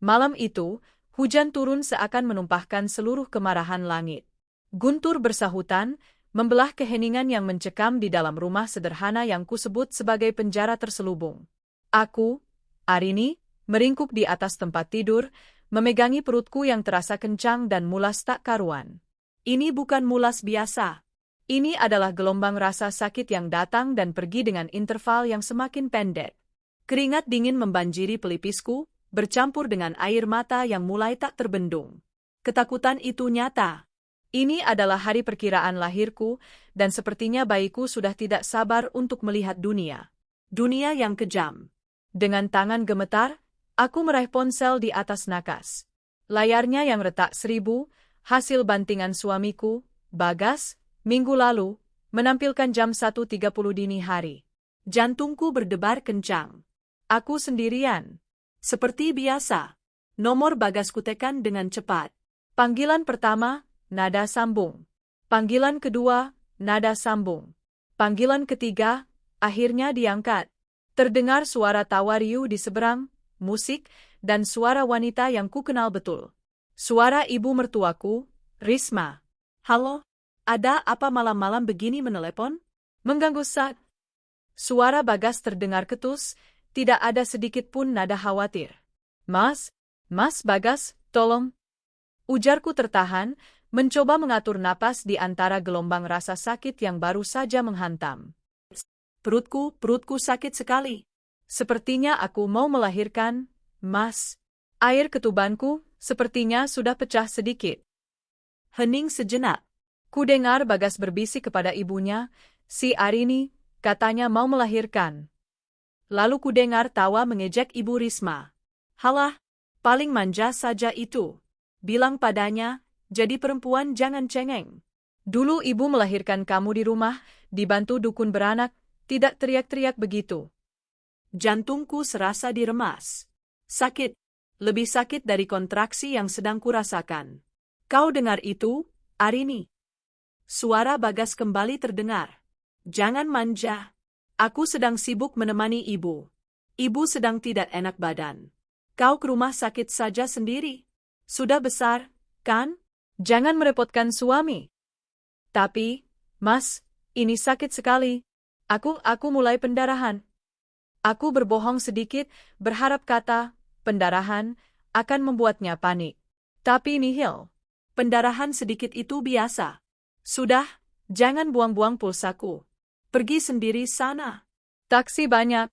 Malam itu, hujan turun seakan menumpahkan seluruh kemarahan langit. Guntur bersahutan, membelah keheningan yang mencekam di dalam rumah sederhana yang kusebut sebagai penjara terselubung. Aku, Arini, meringkuk di atas tempat tidur, memegangi perutku yang terasa kencang dan mulas tak karuan. Ini bukan mulas biasa. Ini adalah gelombang rasa sakit yang datang dan pergi dengan interval yang semakin pendek. Keringat dingin membanjiri pelipisku, bercampur dengan air mata yang mulai tak terbendung. Ketakutan itu nyata. Ini adalah hari perkiraan lahirku, dan sepertinya bayiku sudah tidak sabar untuk melihat dunia. Dunia yang kejam. Dengan tangan gemetar, aku meraih ponsel di atas nakas. Layarnya yang retak 1000, hasil bantingan suamiku, Bagas, minggu lalu, menampilkan jam 1.30 dini hari. Jantungku berdebar kencang. Aku sendirian. Seperti biasa. Nomor Bagas kutekan dengan cepat. Panggilan pertama, nada sambung. Panggilan kedua, nada sambung. Panggilan ketiga, akhirnya diangkat. Terdengar suara tawa riuh di seberang, musik, dan suara wanita yang kukenal betul. Suara ibu mertuaku, Risma. Halo? Ada apa malam-malam begini menelepon? Mengganggu saat. Suara Bagas terdengar ketus, tidak ada sedikit pun nada khawatir. Mas Bagas, tolong. Ujarku tertahan, mencoba mengatur napas di antara gelombang rasa sakit yang baru saja menghantam. Perutku sakit sekali. Sepertinya aku mau melahirkan, Mas. Air ketubanku, sepertinya sudah pecah sedikit. Hening sejenak. Kudengar Bagas berbisik kepada ibunya, si Arini, katanya mau melahirkan. Lalu kudengar tawa mengejek ibu Risma. Halah, paling manja saja itu. Bilang padanya, jadi perempuan jangan cengeng. Dulu ibu melahirkan kamu di rumah, dibantu dukun beranak, tidak teriak-teriak begitu. Jantungku serasa diremas. Sakit, lebih sakit dari kontraksi yang sedang kurasakan. Kau dengar itu, Arini? Suara Bagas kembali terdengar. Jangan manja. Aku sedang sibuk menemani ibu. Ibu sedang tidak enak badan. Kau ke rumah sakit saja sendiri. Sudah besar, kan? Jangan merepotkan suami. Tapi, Mas, ini sakit sekali. Aku mulai pendarahan. Aku berbohong sedikit, berharap kata, pendarahan, akan membuatnya panik. Tapi nihil. Pendarahan sedikit itu biasa. Sudah, jangan buang-buang pulsaku. Pergi sendiri sana. Taksi banyak.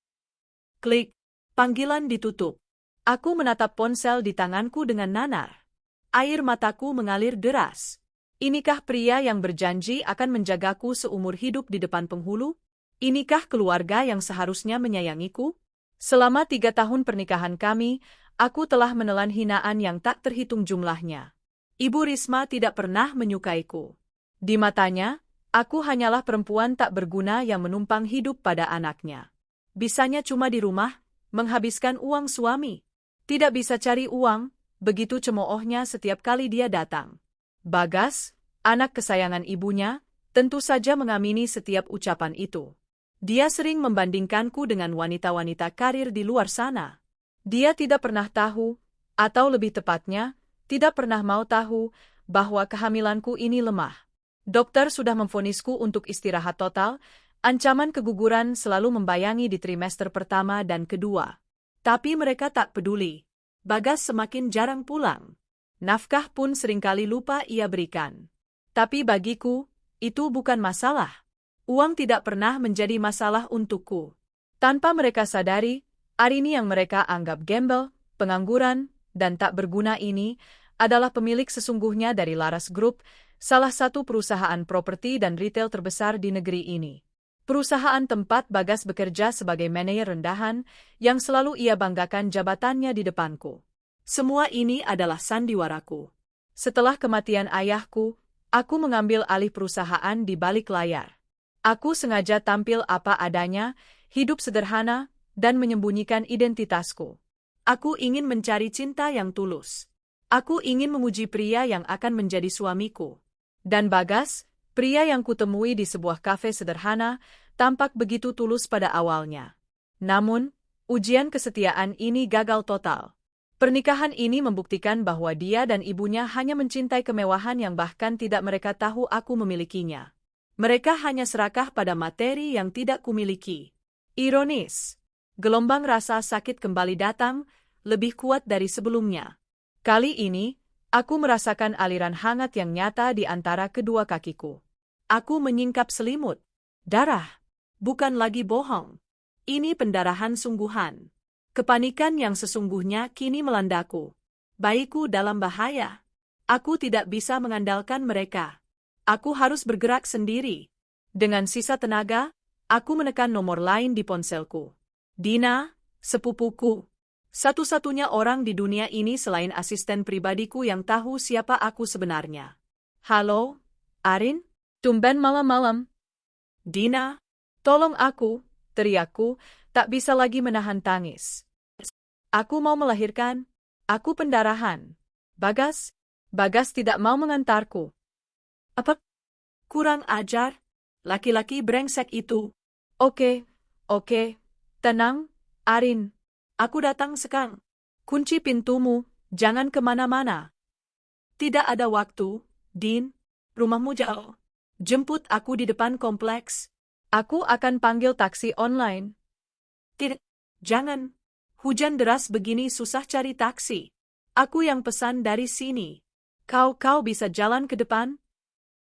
Klik. Panggilan ditutup. Aku menatap ponsel di tanganku dengan nanar. Air mataku mengalir deras. Inikah pria yang berjanji akan menjagaku seumur hidup di depan penghulu? Inikah keluarga yang seharusnya menyayangiku? Selama 3 tahun pernikahan kami, aku telah menelan hinaan yang tak terhitung jumlahnya. Ibu Risma tidak pernah menyukaiku. Di matanya, aku hanyalah perempuan tak berguna yang menumpang hidup pada anaknya. Bisanya cuma di rumah, menghabiskan uang suami. Tidak bisa cari uang, begitu cemoohnya setiap kali dia datang. Bagas, anak kesayangan ibunya, tentu saja mengamini setiap ucapan itu. Dia sering membandingkanku dengan wanita-wanita karir di luar sana. Dia tidak pernah tahu, atau lebih tepatnya, tidak pernah mau tahu, bahwa kehamilanku ini lemah. Dokter sudah memvonisku untuk istirahat total, ancaman keguguran selalu membayangi di trimester pertama dan kedua. Tapi mereka tak peduli. Bagas semakin jarang pulang. Nafkah pun seringkali lupa ia berikan. Tapi bagiku, itu bukan masalah. Uang tidak pernah menjadi masalah untukku. Tanpa mereka sadari, Arini yang mereka anggap gembel, pengangguran, dan tak berguna ini, adalah pemilik sesungguhnya dari Laras Group, salah satu perusahaan properti dan retail terbesar di negeri ini. Perusahaan tempat Bagas bekerja sebagai manajer rendahan, yang selalu ia banggakan jabatannya di depanku. Semua ini adalah sandiwaraku. Setelah kematian ayahku, aku mengambil alih perusahaan di balik layar. Aku sengaja tampil apa adanya, hidup sederhana, dan menyembunyikan identitasku. Aku ingin mencari cinta yang tulus. Aku ingin memuji pria yang akan menjadi suamiku. Dan Bagas, pria yang kutemui di sebuah kafe sederhana, tampak begitu tulus pada awalnya. Namun, ujian kesetiaan ini gagal total. Pernikahan ini membuktikan bahwa dia dan ibunya hanya mencintai kemewahan yang bahkan tidak mereka tahu aku memilikinya. Mereka hanya serakah pada materi yang tidak kumiliki. Ironis. Gelombang rasa sakit kembali datang, lebih kuat dari sebelumnya. Kali ini, aku merasakan aliran hangat yang nyata di antara kedua kakiku. Aku menyingkap selimut. Darah. Bukan lagi bohong. Ini pendarahan sungguhan. Kepanikan yang sesungguhnya kini melandaku. Bayiku dalam bahaya. Aku tidak bisa mengandalkan mereka. Aku harus bergerak sendiri. Dengan sisa tenaga, aku menekan nomor lain di ponselku. Dina, sepupuku. Satu-satunya orang di dunia ini selain asisten pribadiku yang tahu siapa aku sebenarnya. Halo, Arin? Tumben malam-malam. Dina, tolong aku, teriakku, tak bisa lagi menahan tangis. Aku mau melahirkan. Aku pendarahan. Bagas tidak mau mengantarku. Apa? Kurang ajar? Laki-laki brengsek itu. Oke, tenang, Arin. Aku datang sekarang. Kunci pintumu, jangan kemana-mana. Tidak ada waktu, Din. Rumahmu jauh. Jemput aku di depan kompleks. Aku akan panggil taksi online. Tidak, jangan. Hujan deras begini susah cari taksi. Aku yang pesan dari sini. Kau bisa jalan ke depan?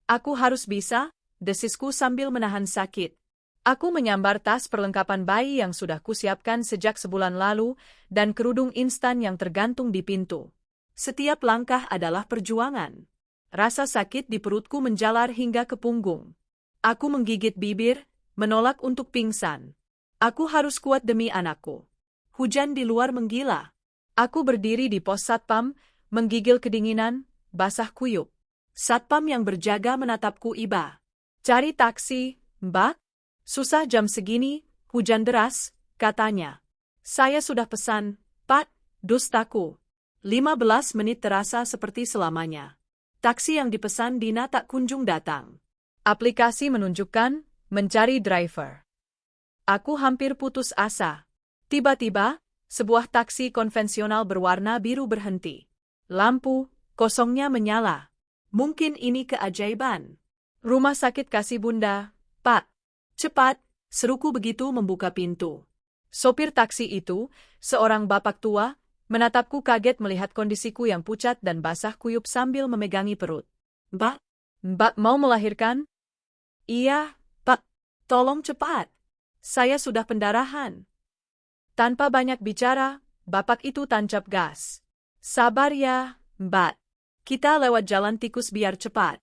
Aku harus bisa, desisku sambil menahan sakit. Aku menyambar tas perlengkapan bayi yang sudah kusiapkan sejak sebulan lalu dan kerudung instan yang tergantung di pintu. Setiap langkah adalah perjuangan. Rasa sakit di perutku menjalar hingga ke punggung. Aku menggigit bibir, menolak untuk pingsan. Aku harus kuat demi anakku. Hujan di luar menggila. Aku berdiri di pos satpam, menggigil kedinginan, basah kuyup. Satpam yang berjaga menatapku iba. Cari taksi, Mbak? Susah jam segini, hujan deras, katanya. Saya sudah pesan, Pak, dustaku. 15 menit terasa seperti selamanya. Taksi yang dipesan Dina tak kunjung datang. Aplikasi menunjukkan, mencari driver. Aku hampir putus asa. Tiba-tiba, sebuah taksi konvensional berwarna biru berhenti. Lampu, kosongnya menyala. Mungkin ini keajaiban. Rumah sakit kasih bunda, Pak. Cepat, seruku begitu membuka pintu. Sopir taksi itu, seorang bapak tua, menatapku kaget melihat kondisiku yang pucat dan basah kuyup sambil memegangi perut. Mbak mau melahirkan? Iya, Pak. Tolong cepat. Saya sudah pendarahan. Tanpa banyak bicara, bapak itu tancap gas. Sabar ya, Mbak. Kita lewat jalan tikus biar cepat.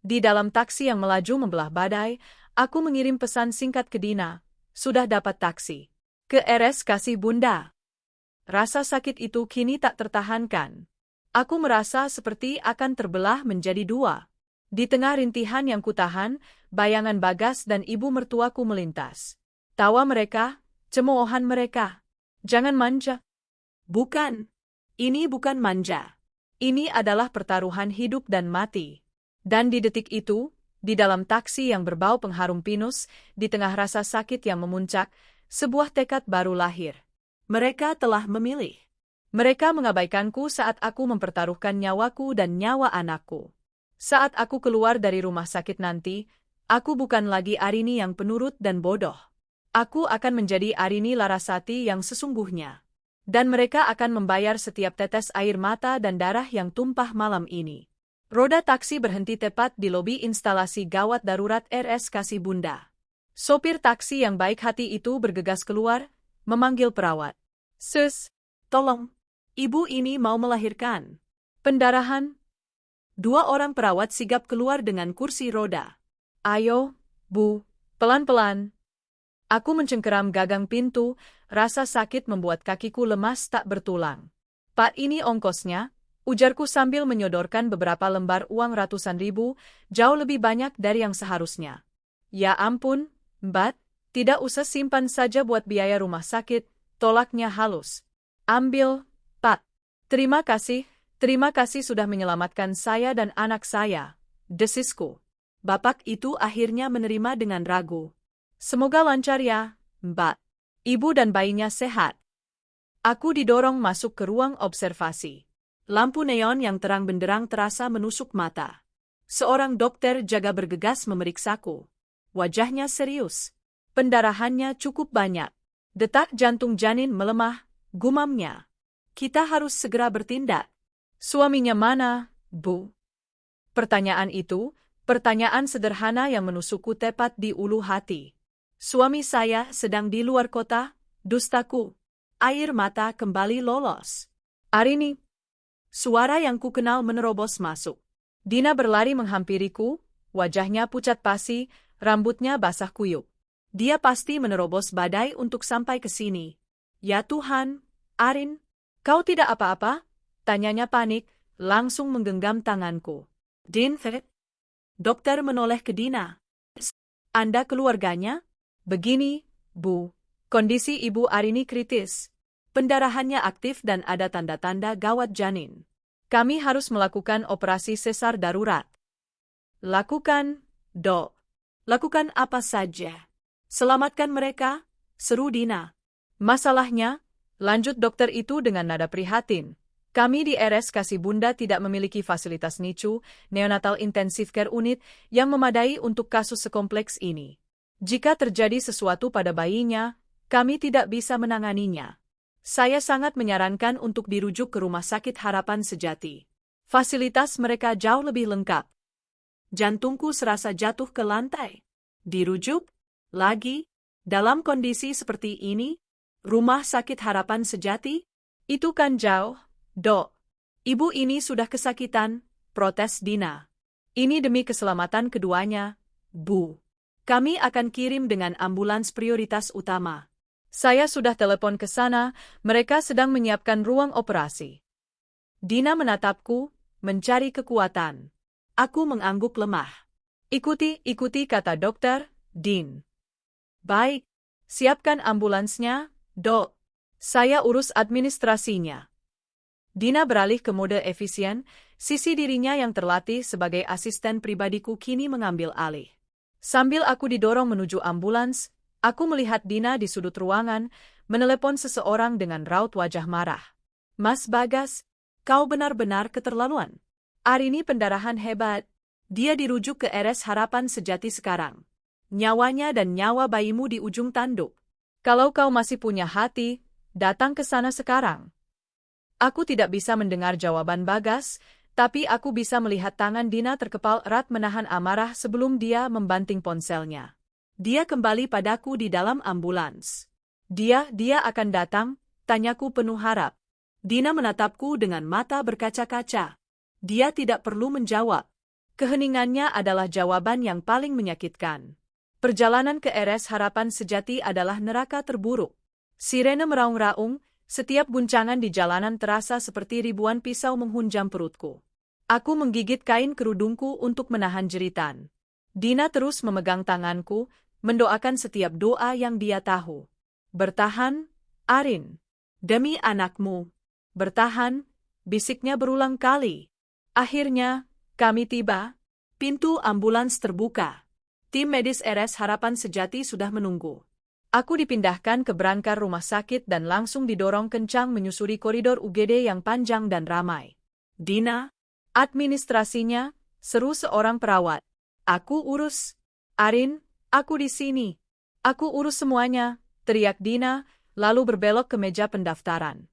Di dalam taksi yang melaju membelah badai, aku mengirim pesan singkat ke Dina. Sudah dapat taksi. Ke RS Kasih Bunda. Rasa sakit itu kini tak tertahankan. Aku merasa seperti akan terbelah menjadi dua. Di tengah rintihan yang kutahan, bayangan Bagas dan ibu mertuaku melintas. Tawa mereka, cemoohan mereka. Jangan manja. Bukan. Ini bukan manja. Ini adalah pertaruhan hidup dan mati. Dan di detik itu, di dalam taksi yang berbau pengharum pinus, di tengah rasa sakit yang memuncak, sebuah tekad baru lahir. Mereka telah memilih. Mereka mengabaikanku saat aku mempertaruhkan nyawaku dan nyawa anakku. Saat aku keluar dari rumah sakit nanti, aku bukan lagi Arini yang penurut dan bodoh. Aku akan menjadi Arini Larasati yang sesungguhnya. Dan mereka akan membayar setiap tetes air mata dan darah yang tumpah malam ini. Roda taksi berhenti tepat di lobi instalasi gawat darurat RS Kasih Bunda. Sopir taksi yang baik hati itu bergegas keluar, memanggil perawat. Sus, tolong, ibu ini mau melahirkan. Pendarahan. 2 orang perawat sigap keluar dengan kursi roda. Ayo, Bu, pelan-pelan. Aku mencengkeram gagang pintu, rasa sakit membuat kakiku lemas tak bertulang. Pak, ini ongkosnya, ujarku sambil menyodorkan beberapa lembar uang ratusan ribu, jauh lebih banyak dari yang seharusnya. Ya ampun, Mbak, tidak usah simpan saja buat biaya rumah sakit, tolaknya halus. Ambil, Pak. Terima kasih sudah menyelamatkan saya dan anak saya, desisku. Bapak itu akhirnya menerima dengan ragu. Semoga lancar ya, Mbak. Ibu dan bayinya sehat. Aku didorong masuk ke ruang observasi. Lampu neon yang terang benderang terasa menusuk mata. Seorang dokter jaga bergegas memeriksaku. Wajahnya serius. Pendarahannya cukup banyak. Detak jantung janin melemah, gumamnya. Kita harus segera bertindak. Suaminya mana, Bu? Pertanyaan itu, pertanyaan sederhana yang menusukku tepat di ulu hati. Suami saya sedang di luar kota, dustaku. Air mata kembali lolos. Arini. Suara yang kukenal menerobos masuk. Dina berlari menghampiriku, wajahnya pucat pasi, rambutnya basah kuyup. Dia pasti menerobos badai untuk sampai ke sini. Ya Tuhan, Arin, kau tidak apa-apa? Tanyanya panik, langsung menggenggam tanganku. Din, dokter menoleh ke Dina. Anda keluarganya? Begini, Bu. Kondisi Ibu Arini kritis. Pendarahannya aktif dan ada tanda-tanda gawat janin. Kami harus melakukan operasi sesar darurat. Lakukan, Dok. Lakukan apa saja. Selamatkan mereka, seru Dina. Masalahnya, lanjut dokter itu dengan nada prihatin. Kami di RS Kasih Bunda tidak memiliki fasilitas NICU, Neonatal Intensive Care Unit, yang memadai untuk kasus sekompleks ini. Jika terjadi sesuatu pada bayinya, kami tidak bisa menanganinya. Saya sangat menyarankan untuk dirujuk ke Rumah Sakit Harapan Sejati. Fasilitas mereka jauh lebih lengkap. Jantungku serasa jatuh ke lantai. Dirujuk? Lagi? Dalam kondisi seperti ini? Rumah Sakit Harapan Sejati? Itu kan jauh, Dok. Ibu ini sudah kesakitan, protes Dina. Ini demi keselamatan keduanya, Bu. Kami akan kirim dengan ambulans prioritas utama. Saya sudah telepon ke sana, mereka sedang menyiapkan ruang operasi. Dina menatapku, mencari kekuatan. Aku mengangguk lemah. Ikuti kata dokter, Din. Baik, siapkan ambulansnya, Dok. Saya urus administrasinya. Dina beralih ke mode efisien, sisi dirinya yang terlatih sebagai asisten pribadiku kini mengambil alih. Sambil aku didorong menuju ambulans, aku melihat Dina di sudut ruangan, menelepon seseorang dengan raut wajah marah. Mas Bagas, kau benar-benar keterlaluan. Arini pendarahan hebat. Dia dirujuk ke RS Harapan Sejati sekarang. Nyawanya dan nyawa bayimu di ujung tanduk. Kalau kau masih punya hati, datang ke sana sekarang. Aku tidak bisa mendengar jawaban Bagas, tapi aku bisa melihat tangan Dina terkepal erat menahan amarah sebelum dia membanting ponselnya. Dia kembali padaku di dalam ambulans. Dia akan datang, tanyaku penuh harap. Dina menatapku dengan mata berkaca-kaca. Dia tidak perlu menjawab. Keheningannya adalah jawaban yang paling menyakitkan. Perjalanan ke RS Harapan Sejati adalah neraka terburuk. Sirene meraung-raung, setiap guncangan di jalanan terasa seperti ribuan pisau menghunjam perutku. Aku menggigit kain kerudungku untuk menahan jeritan. Dina terus memegang tanganku, mendoakan setiap doa yang dia tahu. Bertahan, Arin. Demi anakmu. Bertahan, bisiknya berulang kali. Akhirnya, kami tiba. Pintu ambulans terbuka. Tim medis RS Harapan Sejati sudah menunggu. Aku dipindahkan ke berangkar rumah sakit dan langsung didorong kencang menyusuri koridor UGD yang panjang dan ramai. Dina, administrasinya, seru seorang perawat. Aku urus. Arin, aku di sini. Aku urus semuanya, teriak Dina, lalu berbelok ke meja pendaftaran.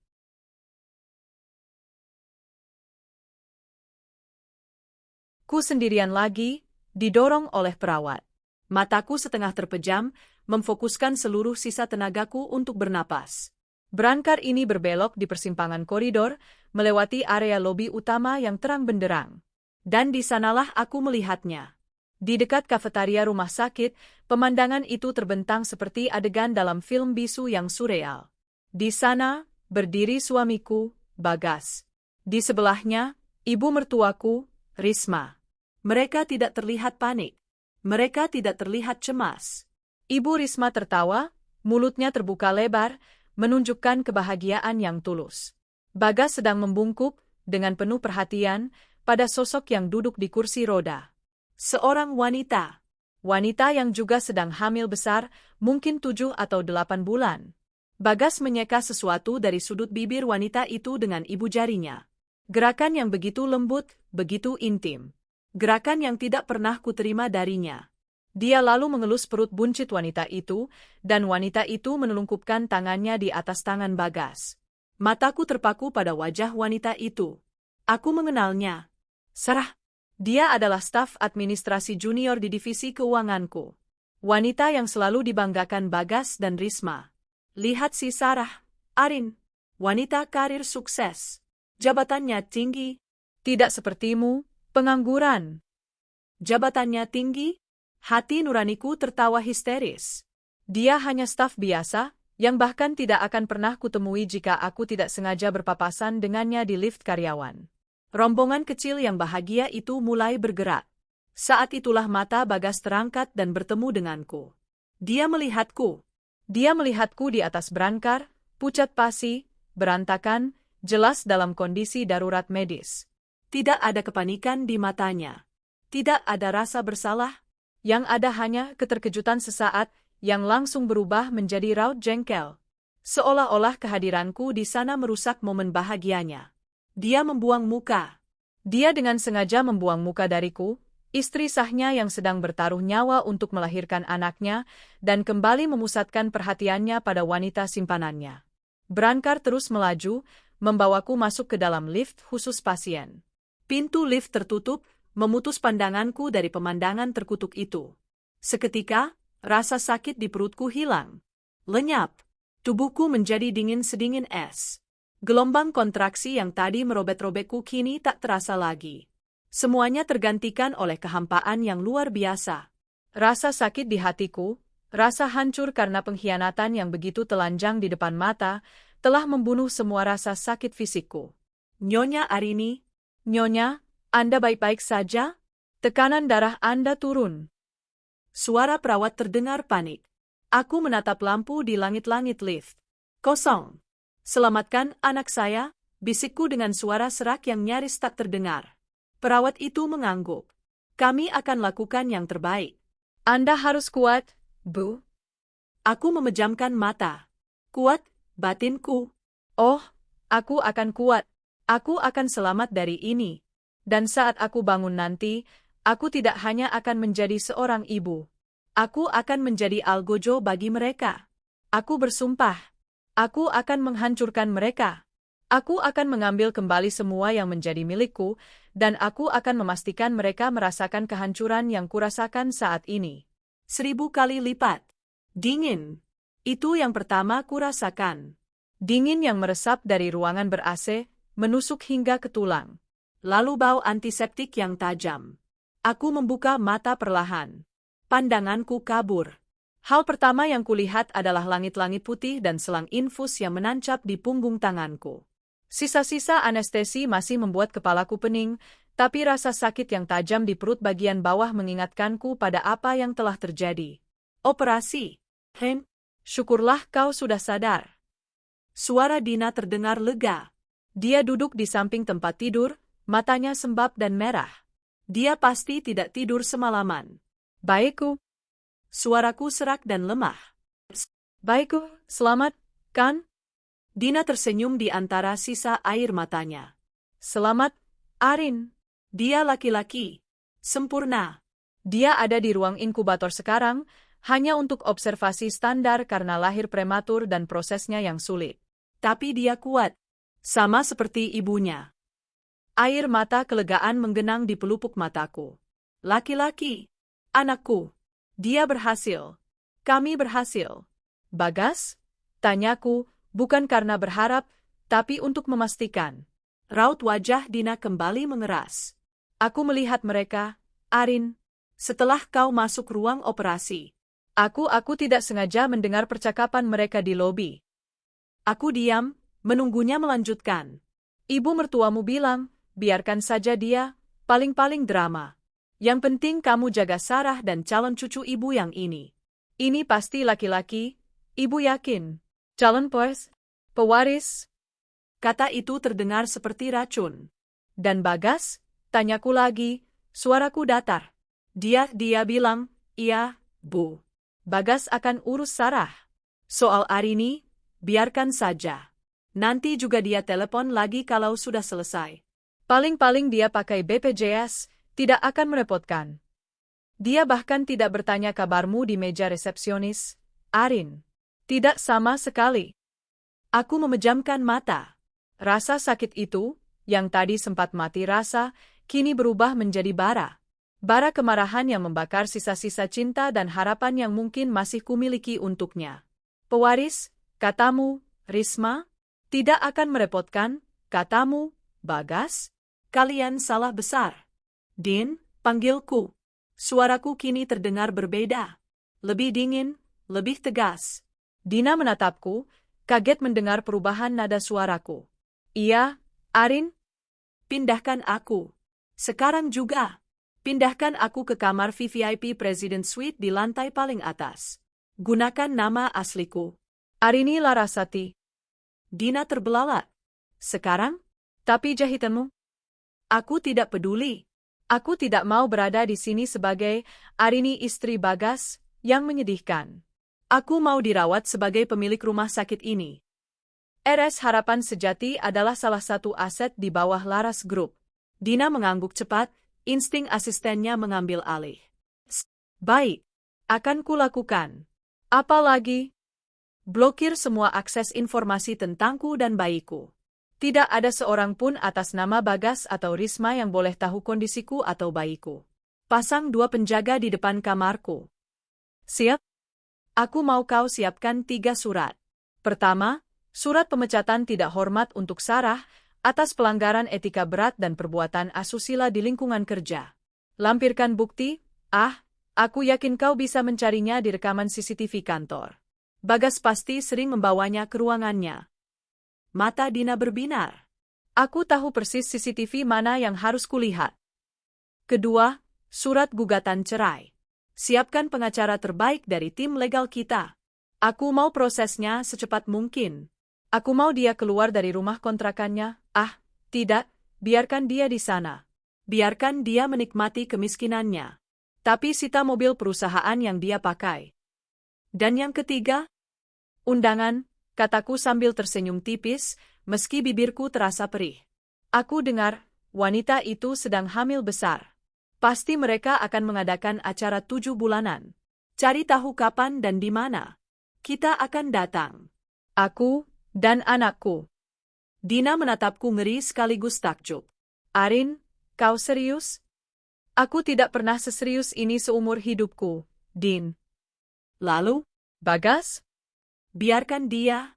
Ku sendirian lagi, didorong oleh perawat. Mataku setengah terpejam, memfokuskan seluruh sisa tenagaku untuk bernapas. Berangkar ini berbelok di persimpangan koridor, melewati area lobi utama yang terang benderang. Dan di sanalah aku melihatnya. Di dekat kafetaria rumah sakit, pemandangan itu terbentang seperti adegan dalam film bisu yang surreal. Di sana, berdiri suamiku, Bagas. Di sebelahnya, ibu mertuaku, Risma. Mereka tidak terlihat panik. Mereka tidak terlihat cemas. Ibu Risma tertawa, mulutnya terbuka lebar, menunjukkan kebahagiaan yang tulus. Bagas sedang membungkuk, dengan penuh perhatian, pada sosok yang duduk di kursi roda. Seorang wanita. Wanita yang juga sedang hamil besar, mungkin 7 atau 8 bulan. Bagas menyeka sesuatu dari sudut bibir wanita itu dengan ibu jarinya. Gerakan yang begitu lembut, begitu intim. Gerakan yang tidak pernah kuterima darinya. Dia lalu mengelus perut buncit wanita itu, dan wanita itu menelungkupkan tangannya di atas tangan Bagas. Mataku terpaku pada wajah wanita itu. Aku mengenalnya. Sarah. Dia adalah staf administrasi junior di divisi keuanganku. Wanita yang selalu dibanggakan Bagas dan Risma. Lihat si Sarah, Arin. Wanita karir sukses. Jabatannya tinggi. Tidak sepertimu, pengangguran. Jabatannya tinggi? Hati nuraniku tertawa histeris. Dia hanya staf biasa, yang bahkan tidak akan pernah kutemui jika aku tidak sengaja berpapasan dengannya di lift karyawan. Rombongan kecil yang bahagia itu mulai bergerak. Saat itulah mata Bagas terangkat dan bertemu denganku. Dia melihatku. Dia melihatku di atas berangkar, pucat pasi, berantakan, jelas dalam kondisi darurat medis. Tidak ada kepanikan di matanya. Tidak ada rasa bersalah. Yang ada hanya keterkejutan sesaat yang langsung berubah menjadi raut jengkel. Seolah-olah kehadiranku di sana merusak momen bahagianya. Dia membuang muka. Dia dengan sengaja membuang muka dariku, istri sahnya yang sedang bertaruh nyawa untuk melahirkan anaknya, dan kembali memusatkan perhatiannya pada wanita simpanannya. Berangkar terus melaju, membawaku masuk ke dalam lift khusus pasien. Pintu lift tertutup, memutus pandanganku dari pemandangan terkutuk itu. Seketika, rasa sakit di perutku hilang. Lenyap. Tubuhku menjadi dingin sedingin es. Gelombang kontraksi yang tadi merobek-robekku kini tak terasa lagi. Semuanya tergantikan oleh kehampaan yang luar biasa. Rasa sakit di hatiku, rasa hancur karena pengkhianatan yang begitu telanjang di depan mata, telah membunuh semua rasa sakit fisikku. Nyonya Arini, Nyonya, Anda baik-baik saja? Tekanan darah Anda turun. Suara perawat terdengar panik. Aku menatap lampu di langit-langit lift. Kosong. Selamatkan anak saya, bisikku dengan suara serak yang nyaris tak terdengar. Perawat itu mengangguk. Kami akan lakukan yang terbaik. Anda harus kuat, Bu. Aku memejamkan mata. Kuat, batinku. Oh, aku akan kuat. Aku akan selamat dari ini. Dan saat aku bangun nanti, aku tidak hanya akan menjadi seorang ibu. Aku akan menjadi algojo bagi mereka. Aku bersumpah. Aku akan menghancurkan mereka. Aku akan mengambil kembali semua yang menjadi milikku, dan aku akan memastikan mereka merasakan kehancuran yang kurasakan saat ini. 1000 kali lipat. Dingin. Itu yang pertama kurasakan. Dingin yang meresap dari ruangan ber-AC, menusuk hingga ke tulang. Lalu bau antiseptik yang tajam. Aku membuka mata perlahan. Pandanganku kabur. Hal pertama yang kulihat adalah langit-langit putih dan selang infus yang menancap di punggung tanganku. Sisa-sisa anestesi masih membuat kepalaku pening, tapi rasa sakit yang tajam di perut bagian bawah mengingatkanku pada apa yang telah terjadi. Operasi. Syukurlah kau sudah sadar. Suara Dina terdengar lega. Dia duduk di samping tempat tidur, matanya sembab dan merah. Dia pasti tidak tidur semalaman. Baikku. Suaraku serak dan lemah. Baikku, selamat, kan? Dina tersenyum di antara sisa air matanya. Selamat, Arin. Dia laki-laki. Sempurna. Dia ada di ruang inkubator sekarang, hanya untuk observasi standar karena lahir prematur dan prosesnya yang sulit. Tapi dia kuat. Sama seperti ibunya. Air mata kelegaan menggenang di pelupuk mataku. Laki-laki. Anakku. Dia berhasil. Kami berhasil. Bagas? Tanyaku. Bukan karena berharap, tapi untuk memastikan. Raut wajah Dina kembali mengeras. Aku melihat mereka, Arin. Setelah kau masuk ruang operasi. Aku tidak sengaja mendengar percakapan mereka di lobi. Aku diam, menunggunya melanjutkan. Ibu mertuamu bilang, biarkan saja dia, paling-paling drama. Yang penting kamu jaga Sarah dan calon cucu ibu yang ini. Ini pasti laki-laki, ibu yakin. Calon pewaris. Kata itu terdengar seperti racun. Dan Bagas? Tanyaku lagi, suaraku datar. Dia bilang, iya, Bu. Bagas akan urus Sarah. Soal Arini, Biarkan saja. Nanti juga dia telepon lagi kalau sudah selesai. Paling-paling dia pakai BPJS, tidak akan merepotkan. Dia bahkan tidak bertanya kabarmu di meja resepsionis, Arin. Tidak sama sekali. Aku memejamkan mata. Rasa sakit itu, yang tadi sempat mati rasa, kini berubah menjadi bara. Bara kemarahan yang membakar sisa-sisa cinta dan harapan yang mungkin masih kumiliki untuknya. Pewaris, katamu, Risma, tidak akan merepotkan, katamu, Bagas. Kalian salah besar. Din, panggilku. Suaraku kini terdengar berbeda. Lebih dingin, lebih tegas. Dina menatapku, kaget mendengar perubahan nada suaraku. Iya, Arin? Pindahkan aku. Sekarang juga. Pindahkan aku ke kamar VVIP President Suite di lantai paling atas. Gunakan nama asliku. Arini Larasati. Dina terbelalak. Sekarang? Tapi jahitanmu? Aku tidak peduli. Aku tidak mau berada di sini sebagai Arini istri Bagas yang menyedihkan. Aku mau dirawat sebagai pemilik rumah sakit ini. RS Harapan Sejati adalah salah satu aset di bawah Laras Group. Dina mengangguk cepat, insting asistennya mengambil alih. Baik, akan kulakukan. Apalagi? Blokir semua akses informasi tentangku dan bayiku. Tidak ada seorang pun atas nama Bagas atau Risma yang boleh tahu kondisiku atau bayiku. Pasang 2 penjaga di depan kamarku. Siap? Aku mau kau siapkan 3 surat. Pertama, surat pemecatan tidak hormat untuk Sarah atas pelanggaran etika berat dan perbuatan asusila di lingkungan kerja. Lampirkan bukti, aku yakin kau bisa mencarinya di rekaman CCTV kantor. Bagas pasti sering membawanya ke ruangannya. Mata Dina berbinar. Aku tahu persis CCTV mana yang harus kulihat. Kedua, surat gugatan cerai. Siapkan pengacara terbaik dari tim legal kita. Aku mau prosesnya secepat mungkin. Aku mau dia keluar dari rumah kontrakannya. Tidak, biarkan dia di sana. Biarkan dia menikmati kemiskinannya. Tapi sita mobil perusahaan yang dia pakai. Dan yang ketiga, undangan, kataku sambil tersenyum tipis, meski bibirku terasa perih. Aku dengar, wanita itu sedang hamil besar. Pasti mereka akan mengadakan acara 7 bulanan. Cari tahu kapan dan di mana. Kita akan datang. Aku dan anakku. Dina menatapku ngeri sekaligus takjub. Arin, kau serius? Aku tidak pernah seserius ini seumur hidupku, Din. Lalu, Bagas? Biarkan dia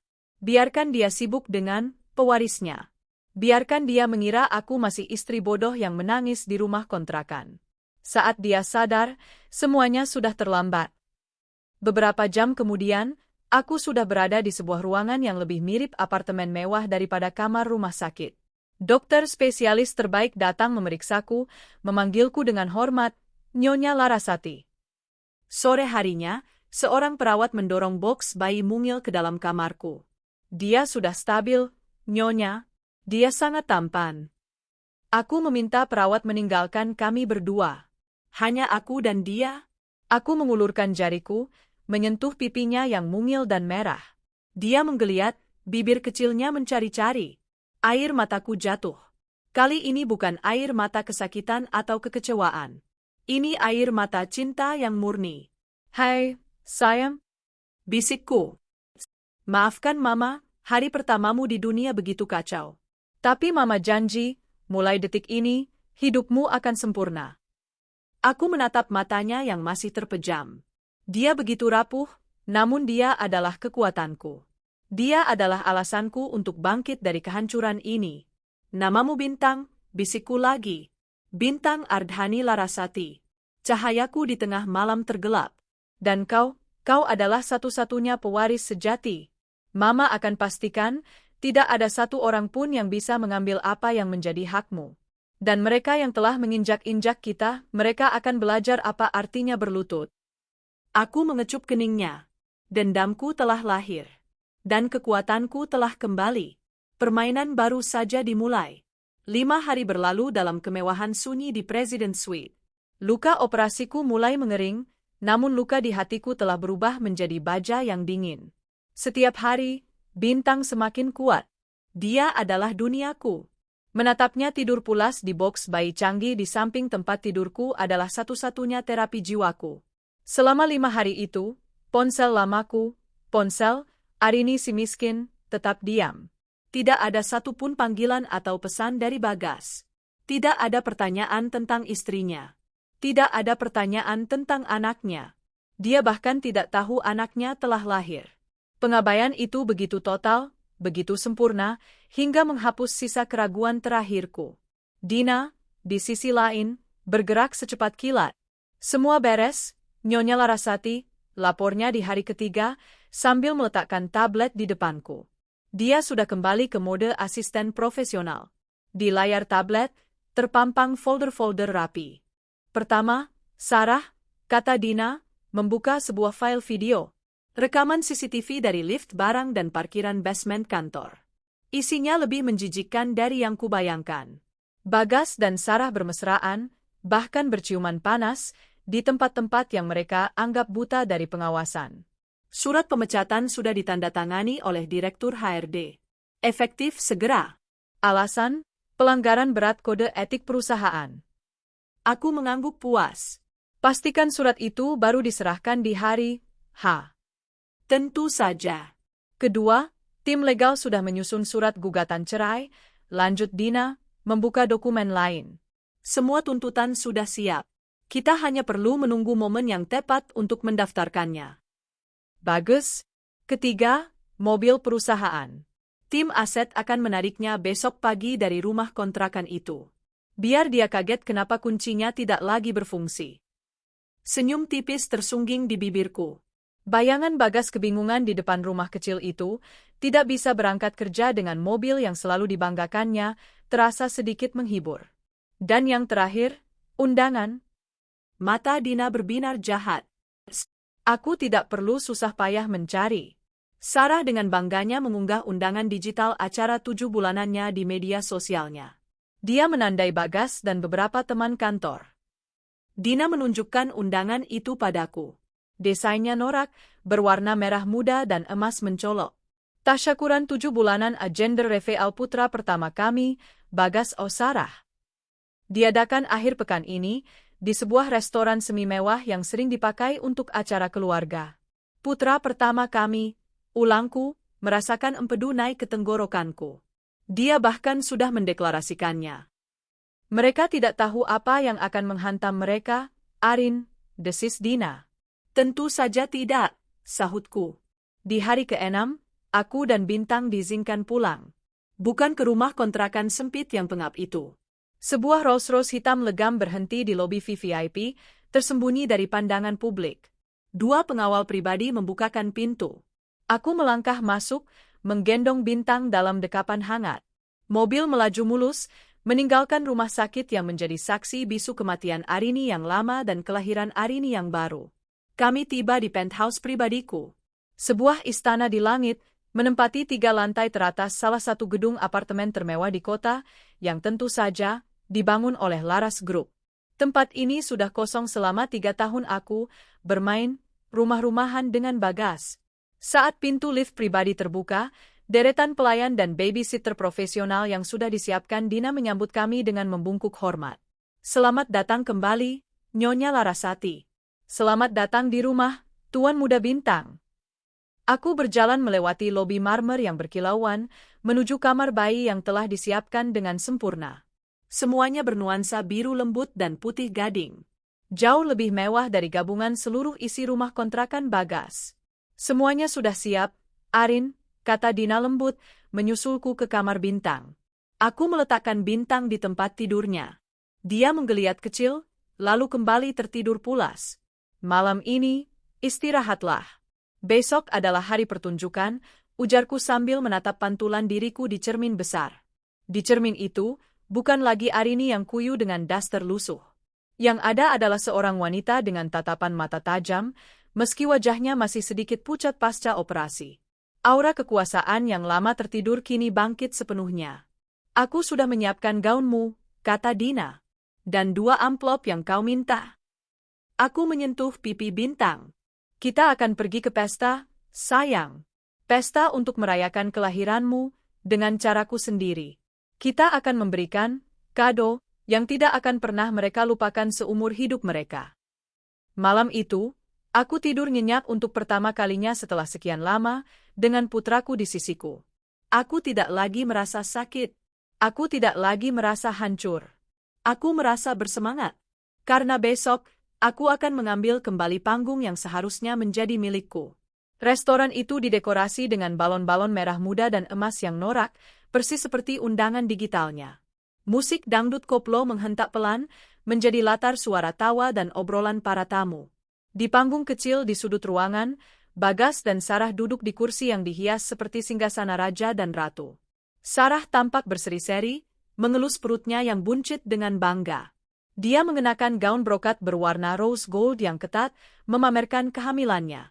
sibuk dengan pewarisnya. Biarkan dia mengira aku masih istri bodoh yang menangis di rumah kontrakan. Saat dia sadar, semuanya sudah terlambat. Beberapa jam kemudian, aku sudah berada di sebuah ruangan yang lebih mirip apartemen mewah daripada kamar rumah sakit. Dokter spesialis terbaik datang memeriksaku, memanggilku dengan hormat, Nyonya Larasati. Sore harinya, seorang perawat mendorong boks bayi mungil ke dalam kamarku. Dia sudah stabil, Nyonya. Dia sangat tampan. Aku meminta perawat meninggalkan kami berdua. Hanya aku dan dia. Aku mengulurkan jariku, menyentuh pipinya yang mungil dan merah. Dia menggeliat, bibir kecilnya mencari-cari. Air mataku jatuh. Kali ini bukan air mata kesakitan atau kekecewaan. Ini air mata cinta yang murni. Hai, sayang. Bisikku. Maafkan Mama, hari pertamamu di dunia begitu kacau. Tapi Mama janji, mulai detik ini, hidupmu akan sempurna. Aku menatap matanya yang masih terpejam. Dia begitu rapuh, namun dia adalah kekuatanku. Dia adalah alasanku untuk bangkit dari kehancuran ini. Namamu Bintang, bisikku lagi. Bintang Ardhani Larasati. Cahayaku di tengah malam tergelap. Dan kau adalah satu-satunya pewaris sejati. Mama akan pastikan, tidak ada satu orang pun yang bisa mengambil apa yang menjadi hakmu. Dan mereka yang telah menginjak-injak kita, mereka akan belajar apa artinya berlutut. Aku mengecup keningnya. Dendamku telah lahir. Dan kekuatanku telah kembali. Permainan baru saja dimulai. 5 hari berlalu dalam kemewahan sunyi di President Suite. Luka operasiku mulai mengering, namun luka di hatiku telah berubah menjadi baja yang dingin. Setiap hari, Bintang semakin kuat. Dia adalah duniaku. Menatapnya tidur pulas di box bayi canggih di samping tempat tidurku adalah satu-satunya terapi jiwaku. Selama 5 hari itu, ponsel lamaku, ponsel, Arini si miskin, tetap diam. Tidak ada satupun panggilan atau pesan dari Bagas. Tidak ada pertanyaan tentang istrinya. Tidak ada pertanyaan tentang anaknya. Dia bahkan tidak tahu anaknya telah lahir. Pengabaian itu begitu total, begitu sempurna, hingga menghapus sisa keraguan terakhirku. Dina, di sisi lain, bergerak secepat kilat. Semua beres, Nyonya Larasati, lapornya di hari ketiga, sambil meletakkan tablet di depanku. Dia sudah kembali ke mode asisten profesional. Di layar tablet, terpampang folder-folder rapi. Pertama, Sarah, kata Dina, membuka sebuah file video. Rekaman CCTV dari lift barang dan parkiran basement kantor. Isinya lebih menjijikkan dari yang kubayangkan. Bagas dan Sarah bermesraan, bahkan berciuman panas, di tempat-tempat yang mereka anggap buta dari pengawasan. Surat pemecatan sudah ditandatangani oleh Direktur HRD. Efektif segera. Alasan, pelanggaran berat kode etik perusahaan. Aku mengangguk puas. Pastikan surat itu baru diserahkan di hari H. Tentu saja. Kedua, tim legal sudah menyusun surat gugatan cerai, lanjut Dina, membuka dokumen lain. Semua tuntutan sudah siap. Kita hanya perlu menunggu momen yang tepat untuk mendaftarkannya. Bagus. Ketiga, mobil perusahaan. Tim aset akan menariknya besok pagi dari rumah kontrakan itu. Biar dia kaget kenapa kuncinya tidak lagi berfungsi. Senyum tipis tersungging di bibirku. Bayangan Bagas kebingungan di depan rumah kecil itu, tidak bisa berangkat kerja dengan mobil yang selalu dibanggakannya, terasa sedikit menghibur. Dan yang terakhir, undangan. Mata Dina berbinar jahat. Aku tidak perlu susah payah mencari. Sarah dengan bangganya mengunggah undangan digital acara 7 bulanannya di media sosialnya. Dia menandai Bagas dan beberapa teman kantor. Dina menunjukkan undangan itu padaku. Desainnya norak, berwarna merah muda dan emas mencolok. Tasyakuran 7 bulanan agenda reveal putra pertama kami, Bagas Sarah. Diadakan akhir pekan ini, di sebuah restoran semi mewah yang sering dipakai untuk acara keluarga. Putra pertama kami, ulangku, merasakan empedu naik ke tenggorokanku. Dia bahkan sudah mendeklarasikannya. Mereka tidak tahu apa yang akan menghantam mereka, Arin, desis Dina. Tentu saja tidak, sahutku. Di hari ke-6, aku dan Bintang diizinkan pulang. Bukan ke rumah kontrakan sempit yang pengap itu. Sebuah Rolls-Royce hitam legam berhenti di lobi VVIP, tersembunyi dari pandangan publik. 2 pengawal pribadi membukakan pintu. Aku melangkah masuk, menggendong Bintang dalam dekapan hangat. Mobil melaju mulus, meninggalkan rumah sakit yang menjadi saksi bisu kematian Arini yang lama dan kelahiran Arini yang baru. Kami tiba di penthouse pribadiku. Sebuah istana di langit, menempati 3 lantai teratas salah satu gedung apartemen termewah di kota, yang tentu saja dibangun oleh Laras Group. Tempat ini sudah kosong selama 3 tahun aku bermain rumah-rumahan dengan Bagas. Saat pintu lift pribadi terbuka, deretan pelayan dan babysitter profesional yang sudah disiapkan Dina menyambut kami dengan membungkuk hormat. Selamat datang kembali, Nyonya Larasati. Selamat datang di rumah, Tuan Muda Bintang. Aku berjalan melewati lobi marmer yang berkilauan, menuju kamar bayi yang telah disiapkan dengan sempurna. Semuanya bernuansa biru lembut dan putih gading. Jauh lebih mewah dari gabungan seluruh isi rumah kontrakan Bagas. Semuanya sudah siap, Arin, kata Dina lembut, menyusulku ke kamar Bintang. Aku meletakkan Bintang di tempat tidurnya. Dia menggeliat kecil, lalu kembali tertidur pulas. Malam ini, istirahatlah. Besok adalah hari pertunjukan, ujarku sambil menatap pantulan diriku di cermin besar. Di cermin itu, bukan lagi Arini yang kuyu dengan daster lusuh. Yang ada adalah seorang wanita dengan tatapan mata tajam, meski wajahnya masih sedikit pucat pasca operasi. Aura kekuasaan yang lama tertidur kini bangkit sepenuhnya. Aku sudah menyiapkan gaunmu, kata Dina. Dan 2 amplop yang kau minta. Aku menyentuh pipi Bintang. Kita akan pergi ke pesta, sayang. Pesta untuk merayakan kelahiranmu dengan caraku sendiri. Kita akan memberikan kado yang tidak akan pernah mereka lupakan seumur hidup mereka. Malam itu, aku tidur nyenyak untuk pertama kalinya setelah sekian lama dengan putraku di sisiku. Aku tidak lagi merasa sakit. Aku tidak lagi merasa hancur. Aku merasa bersemangat. Karena besok, aku akan mengambil kembali panggung yang seharusnya menjadi milikku. Restoran itu didekorasi dengan balon-balon merah muda dan emas yang norak, persis seperti undangan digitalnya. Musik dangdut koplo menghentak pelan, menjadi latar suara tawa dan obrolan para tamu. Di panggung kecil di sudut ruangan, Bagas dan Sarah duduk di kursi yang dihias seperti singgasana raja dan ratu. Sarah tampak berseri-seri, mengelus perutnya yang buncit dengan bangga. Dia mengenakan gaun brokat berwarna rose gold yang ketat, memamerkan kehamilannya.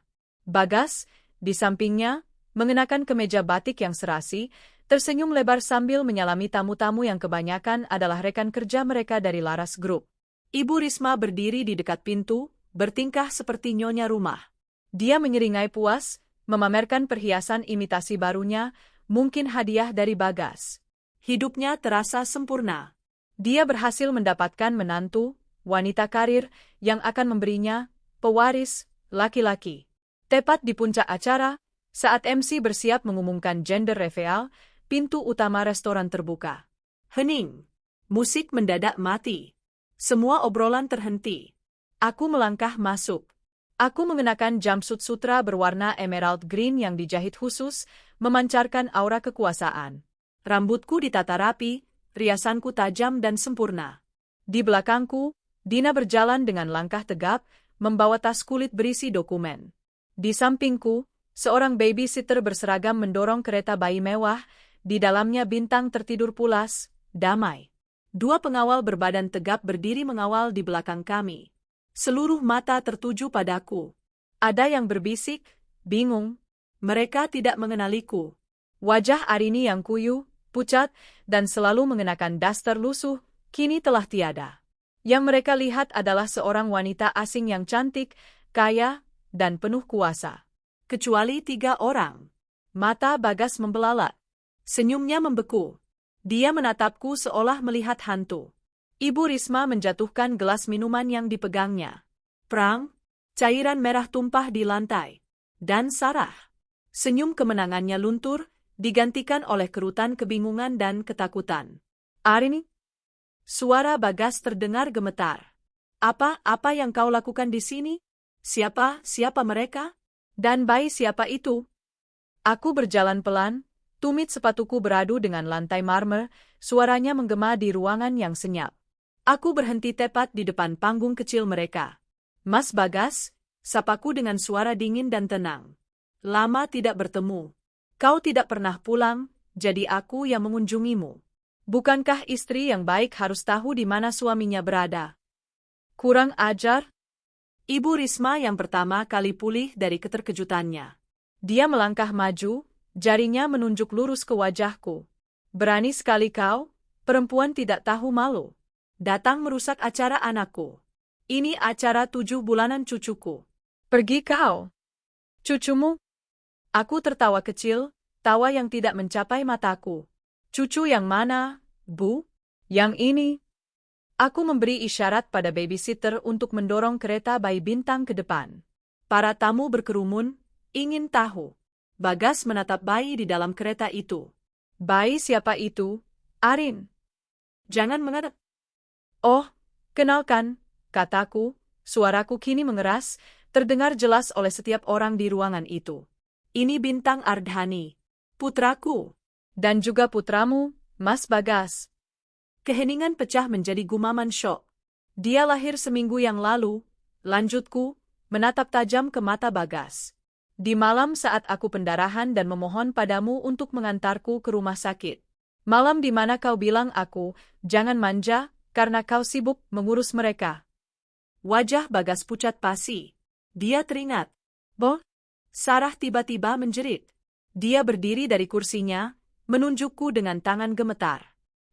Bagas, di sampingnya, mengenakan kemeja batik yang serasi, tersenyum lebar sambil menyalami tamu-tamu yang kebanyakan adalah rekan kerja mereka dari Laras Group. Ibu Risma berdiri di dekat pintu, bertingkah seperti nyonya rumah. Dia menyeringai puas, memamerkan perhiasan imitasi barunya, mungkin hadiah dari Bagas. Hidupnya terasa sempurna. Dia berhasil mendapatkan menantu, wanita karir, yang akan memberinya pewaris laki-laki. Tepat di puncak acara, saat MC bersiap mengumumkan gender reveal, pintu utama restoran terbuka. Hening. Musik mendadak mati. Semua obrolan terhenti. Aku melangkah masuk. Aku mengenakan jumpsuit sutra berwarna emerald green yang dijahit khusus, memancarkan aura kekuasaan. Rambutku ditata rapi, riasanku tajam dan sempurna. Di belakangku, Dina berjalan dengan langkah tegap, membawa tas kulit berisi dokumen. Di sampingku, seorang babysitter berseragam mendorong kereta bayi mewah, di dalamnya Bintang tertidur pulas, damai. Dua pengawal berbadan tegap berdiri mengawal di belakang kami. Seluruh mata tertuju padaku. Ada yang berbisik, bingung. Mereka tidak mengenaliku. Wajah Arini yang kuyu, pucat, dan selalu mengenakan daster lusuh, kini telah tiada. Yang mereka lihat adalah seorang wanita asing yang cantik, kaya, dan penuh kuasa. Kecuali 3 orang. Mata Bagas membelalak. Senyumnya membeku. Dia menatapku seolah melihat hantu. Ibu Risma menjatuhkan gelas minuman yang dipegangnya. Prang, cairan merah tumpah di lantai. Dan Sarah. Senyum kemenangannya luntur, digantikan oleh kerutan kebingungan dan ketakutan. Arini? Suara Bagas terdengar gemetar. Apa yang kau lakukan di sini? Siapa mereka? Dan bayi siapa itu? Aku berjalan pelan, tumit sepatuku beradu dengan lantai marmer, suaranya menggema di ruangan yang senyap. Aku berhenti tepat di depan panggung kecil mereka. Mas Bagas, sapaku dengan suara dingin dan tenang. Lama tidak bertemu. Kau tidak pernah pulang, jadi aku yang mengunjungimu. Bukankah istri yang baik harus tahu di mana suaminya berada? Kurang ajar? Ibu Risma yang pertama kali pulih dari keterkejutannya. Dia melangkah maju, jarinya menunjuk lurus ke wajahku. Berani sekali kau, perempuan tidak tahu malu. Datang merusak acara anakku. Ini acara 7 bulanan cucuku. Pergi kau. Cucumu? Aku tertawa kecil, tawa yang tidak mencapai mataku. Cucu yang mana, Bu? Yang ini. Aku memberi isyarat pada babysitter untuk mendorong kereta bayi Bintang ke depan. Para tamu berkerumun, ingin tahu. Bagas menatap bayi di dalam kereta itu. Bayi siapa itu? Arin. Jangan menghadap. Oh, kenalkan, kataku, suaraku kini mengeras, terdengar jelas oleh setiap orang di ruangan itu. Ini Bintang Ardhani, putraku. Dan juga putramu, Mas Bagas. Keheningan pecah menjadi gumaman syok. Dia lahir seminggu yang lalu, lanjutku, menatap tajam ke mata Bagas. Di malam saat aku pendarahan dan memohon padamu untuk mengantarku ke rumah sakit. Malam di mana kau bilang aku, jangan manja, karena kau sibuk mengurus mereka. Wajah Bagas pucat pasi. Dia teringat. Boh? Sarah tiba-tiba menjerit. Dia berdiri dari kursinya, menunjukku dengan tangan gemetar.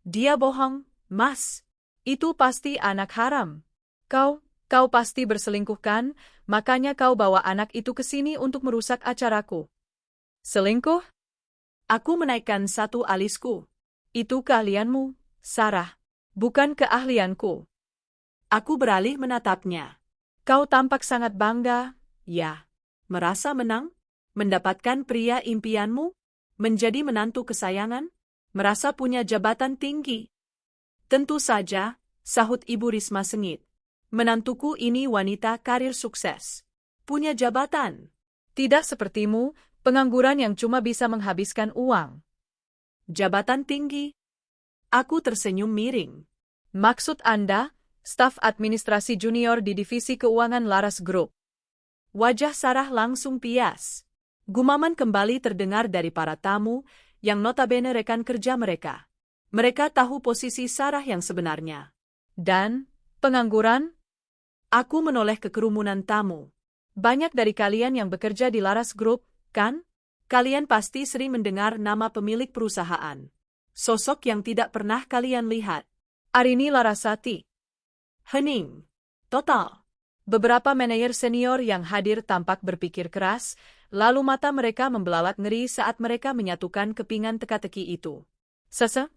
Dia bohong, Mas. Itu pasti anak haram. Kau pasti berselingkuhkan, makanya kau bawa anak itu ke sini untuk merusak acaraku. Selingkuh? Aku menaikkan satu alisku. Itu keahlianmu, Sarah. Bukan keahlianku. Aku beralih menatapnya. Kau tampak sangat bangga, ya. Merasa menang? Mendapatkan pria impianmu? Menjadi menantu kesayangan? Merasa punya jabatan tinggi? Tentu saja, sahut Ibu Risma sengit. Menantuku ini wanita karir sukses. Punya jabatan. Tidak sepertimu, pengangguran yang cuma bisa menghabiskan uang. Jabatan tinggi? Aku tersenyum miring. Maksud Anda, staf administrasi junior di divisi keuangan Laras Group. Wajah Sarah langsung pias. Gumaman kembali terdengar dari para tamu, yang notabene rekan kerja mereka. Mereka tahu posisi Sarah yang sebenarnya. Dan, pengangguran? Aku menoleh ke kerumunan tamu. Banyak dari kalian yang bekerja di Laras Group, kan? Kalian pasti sering mendengar nama pemilik perusahaan. Sosok yang tidak pernah kalian lihat. Arini Larasati. Hening. Total. Beberapa manajer senior yang hadir tampak berpikir keras, lalu mata mereka membelalak ngeri saat mereka menyatukan kepingan teka-teki itu. Sese?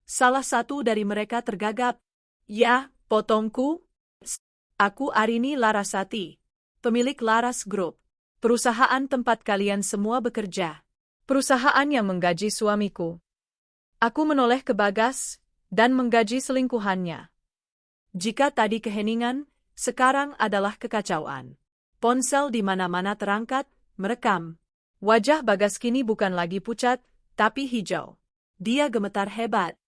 Salah satu dari mereka tergagap. Ya, potongku. Aku Arini Larasati, pemilik Laras Group. Perusahaan tempat kalian semua bekerja. Perusahaan yang menggaji suamiku. Aku menoleh ke Bagas, dan menggaji selingkuhannya. Jika tadi keheningan, sekarang adalah kekacauan. Ponsel di mana-mana terangkat, merekam. Wajah Bagas kini bukan lagi pucat, tapi hijau. Dia gemetar hebat.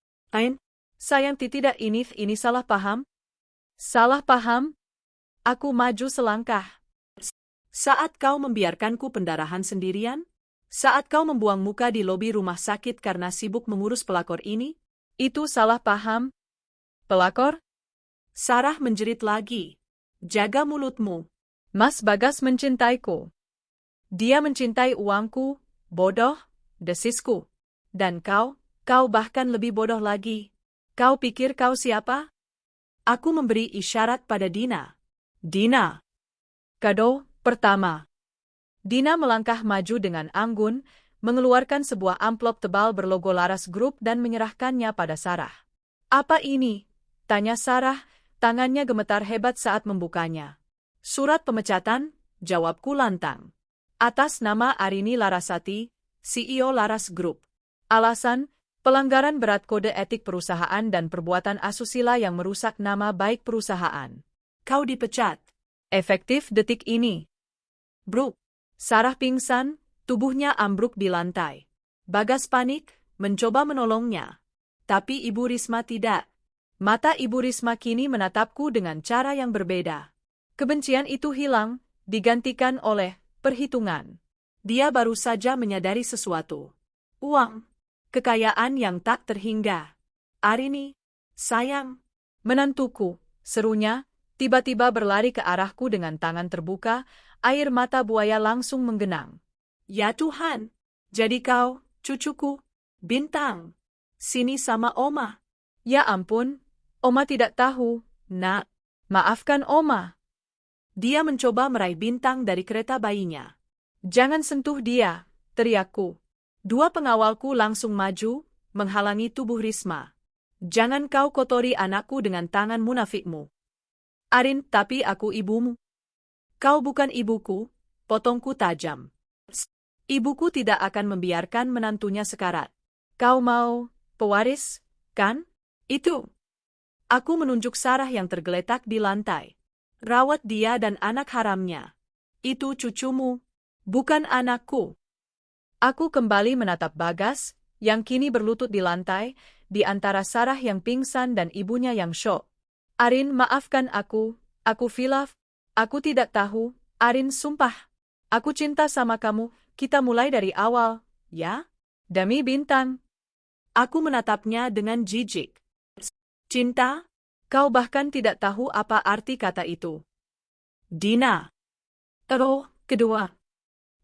Sayang tidak ini salah paham? Salah paham? Aku maju selangkah. Saat kau membiarkanku pendarahan sendirian? Saat kau membuang muka di lobi rumah sakit karena sibuk mengurus pelakor ini? Itu salah paham. Pelakor? Sarah menjerit lagi. Jaga mulutmu. Mas Bagas mencintaiku. Dia mencintai uangku, bodoh, desisku. Dan kau bahkan lebih bodoh lagi. Kau pikir kau siapa? Aku memberi isyarat pada Dina. Dina. Kado pertama. Dina melangkah maju dengan anggun, mengeluarkan sebuah amplop tebal berlogo Laras Group dan menyerahkannya pada Sarah. Apa ini? Tanya Sarah, tangannya gemetar hebat saat membukanya. Surat pemecatan, jawabku lantang. Atas nama Arini Larasati, CEO Laras Group. Alasan, pelanggaran berat kode etik perusahaan dan perbuatan asusila yang merusak nama baik perusahaan. Kau dipecat. Efektif detik ini. Bruk. Sarah pingsan, tubuhnya ambruk di lantai. Bagas panik, mencoba menolongnya. Tapi Ibu Risma tidak. Mata Ibu Risma kini menatapku dengan cara yang berbeda. Kebencian itu hilang, digantikan oleh perhitungan. Dia baru saja menyadari sesuatu. Uang. Kekayaan yang tak terhingga. Arini, sayang. Menantuku, serunya, tiba-tiba berlari ke arahku dengan tangan terbuka, air mata buaya langsung menggenang. Ya Tuhan, jadi kau, cucuku, Bintang. Sini sama Oma. Ya ampun, Oma tidak tahu, Nak. Maafkan Oma. Dia mencoba meraih Bintang dari kereta bayinya. Jangan sentuh dia, teriakku. Dua pengawalku langsung maju, menghalangi tubuh Risma. Jangan kau kotori anakku dengan tangan munafikmu. Arin, tapi aku ibumu. Kau bukan ibuku, potongku tajam. Ibuku tidak akan membiarkan menantunya sekarat. Kau mau, pewaris, kan? Itu. Aku menunjuk Sarah yang tergeletak di lantai. Rawat dia dan anak haramnya. Itu cucumu, bukan anakku. Aku kembali menatap Bagas, yang kini berlutut di lantai, di antara Sarah yang pingsan dan ibunya yang syok. Arin, maafkan aku hilaf. Aku tidak tahu, Arin, sumpah. Aku cinta sama kamu, kita mulai dari awal, ya? Demi Bintang. Aku menatapnya dengan jijik. Cinta? Kau bahkan tidak tahu apa arti kata itu. Dina. Kedua.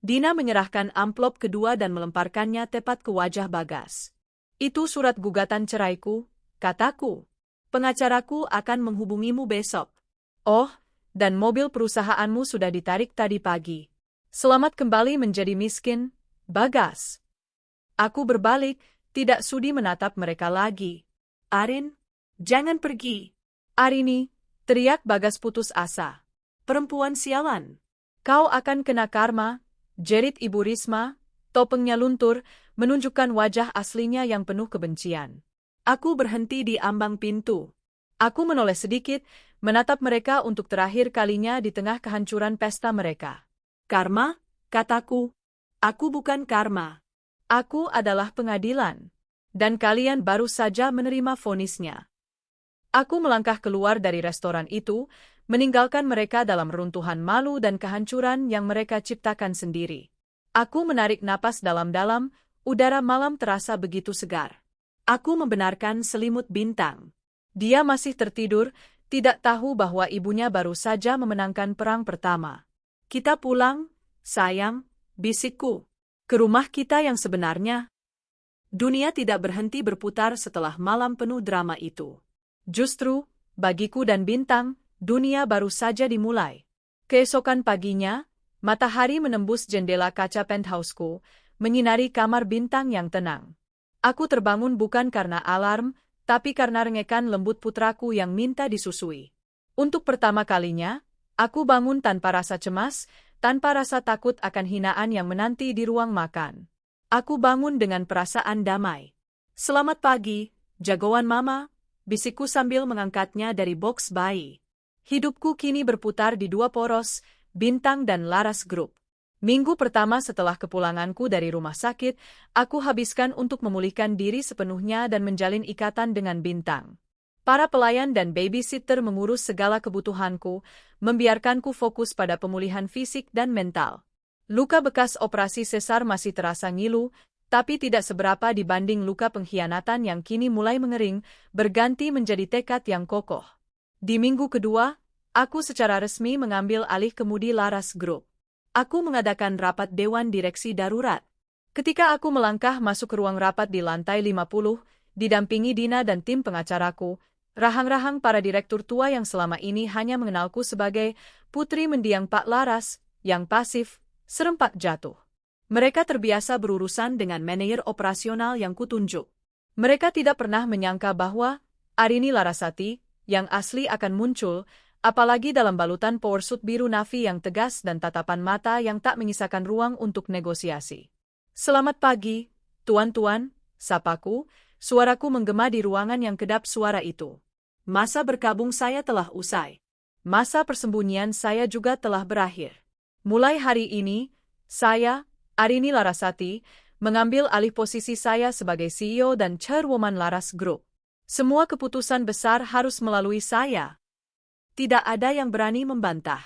Dina menyerahkan amplop kedua dan melemparkannya tepat ke wajah Bagas. Itu surat gugatan ceraiku, kataku. Pengacaraku akan menghubungimu besok. Oh, dan mobil perusahaanmu sudah ditarik tadi pagi. Selamat kembali menjadi miskin, Bagas. Aku berbalik, tidak sudi menatap mereka lagi. Arin, jangan pergi. Arini, teriak Bagas putus asa. Perempuan sialan. Kau akan kena karma, jerit Ibu Risma, topengnya luntur, menunjukkan wajah aslinya yang penuh kebencian. Aku berhenti di ambang pintu. Aku menoleh sedikit, menatap mereka untuk terakhir kalinya di tengah kehancuran pesta mereka. Karma, kataku. Aku bukan karma. Aku adalah pengadilan. Dan kalian baru saja menerima vonisnya. Aku melangkah keluar dari restoran itu, meninggalkan mereka dalam runtuhan malu dan kehancuran yang mereka ciptakan sendiri. Aku menarik napas dalam-dalam, udara malam terasa begitu segar. Aku membenarkan selimut bintang. Dia masih tertidur, tidak tahu bahwa ibunya baru saja memenangkan perang pertama. Kita pulang, sayang, bisikku. Ke rumah kita yang sebenarnya. Dunia tidak berhenti berputar setelah malam penuh drama itu. Justru, bagiku dan Bintang, dunia baru saja dimulai. Keesokan paginya, matahari menembus jendela kaca penthouseku, menyinari kamar Bintang yang tenang. Aku terbangun bukan karena alarm, tapi karena rengekan lembut putraku yang minta disusui. Untuk pertama kalinya, aku bangun tanpa rasa cemas, tanpa rasa takut akan hinaan yang menanti di ruang makan. Aku bangun dengan perasaan damai. Selamat pagi, jagoan mama, bisikku sambil mengangkatnya dari boks bayi. Hidupku kini berputar di dua poros, Bintang dan Laras Group. Minggu pertama setelah kepulanganku dari rumah sakit, aku habiskan untuk memulihkan diri sepenuhnya dan menjalin ikatan dengan Bintang. Para pelayan dan babysitter mengurus segala kebutuhanku, membiarkanku fokus pada pemulihan fisik dan mental. Luka bekas operasi sesar masih terasa ngilu, tapi tidak seberapa dibanding luka pengkhianatan yang kini mulai mengering, berganti menjadi tekad yang kokoh. Di minggu kedua, aku secara resmi mengambil alih kemudi Laras Group. Aku mengadakan rapat Dewan Direksi Darurat. Ketika aku melangkah masuk ke ruang rapat di lantai 50, didampingi Dina dan tim pengacaraku, rahang-rahang para direktur tua yang selama ini hanya mengenalku sebagai putri mendiang Pak Laras, yang pasif, serempak jatuh. Mereka terbiasa berurusan dengan manajer operasional yang kutunjuk. Mereka tidak pernah menyangka bahwa Arini Larasati, yang asli akan muncul, apalagi dalam balutan powersuit biru navy yang tegas dan tatapan mata yang tak menyisakan ruang untuk negosiasi. Selamat pagi, tuan-tuan, sapaku, suaraku menggema di ruangan yang kedap suara itu. Masa berkabung saya telah usai. Masa persembunyian saya juga telah berakhir. Mulai hari ini, saya, Arini Larasati, mengambil alih posisi saya sebagai CEO dan Chairwoman Laras Group. Semua keputusan besar harus melalui saya. Tidak ada yang berani membantah.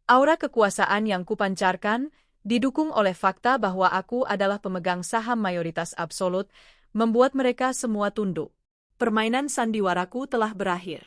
Aura kekuasaan yang kupancarkan, didukung oleh fakta bahwa aku adalah pemegang saham mayoritas absolut, membuat mereka semua tunduk. Permainan sandiwaraku telah berakhir.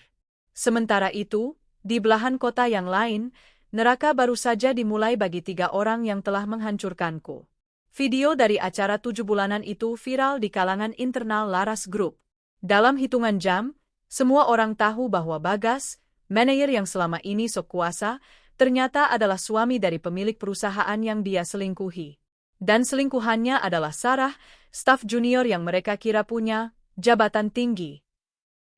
Sementara itu, di belahan kota yang lain, neraka baru saja dimulai bagi 3 orang yang telah menghancurkanku. Video dari acara 7 bulanan itu viral di kalangan internal Laras Group. Dalam hitungan jam, semua orang tahu bahwa Bagas, manajer yang selama ini sok kuasa, ternyata adalah suami dari pemilik perusahaan yang dia selingkuhi. Dan selingkuhannya adalah Sarah, staf junior yang mereka kira punya jabatan tinggi.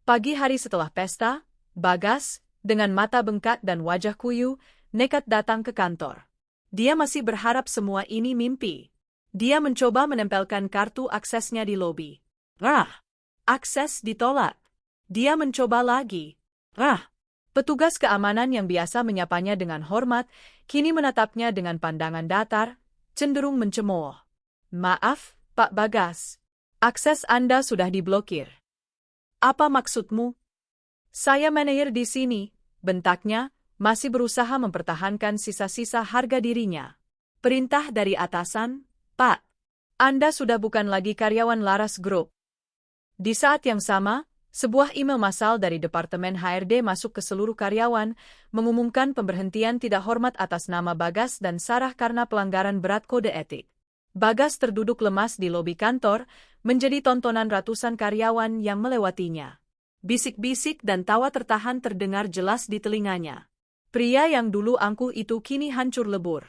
Pagi hari setelah pesta, Bagas, dengan mata bengkak dan wajah kuyu, nekat datang ke kantor. Dia masih berharap semua ini mimpi. Dia mencoba menempelkan kartu aksesnya di lobi. Akses ditolak. Dia mencoba lagi. Petugas keamanan yang biasa menyapanya dengan hormat, kini menatapnya dengan pandangan datar, cenderung mencemooh. Maaf, Pak Bagas. Akses Anda sudah diblokir. Apa maksudmu? Saya manajer di sini, bentaknya, masih berusaha mempertahankan sisa-sisa harga dirinya. Perintah dari atasan, Pak. Anda sudah bukan lagi karyawan Laras Group. Di saat yang sama, sebuah email massal dari Departemen HRD masuk ke seluruh karyawan, mengumumkan pemberhentian tidak hormat atas nama Bagas dan Sarah karena pelanggaran berat kode etik. Bagas terduduk lemas di lobi kantor, menjadi tontonan ratusan karyawan yang melewatinya. Bisik-bisik dan tawa tertahan terdengar jelas di telinganya. Pria yang dulu angkuh itu kini hancur lebur.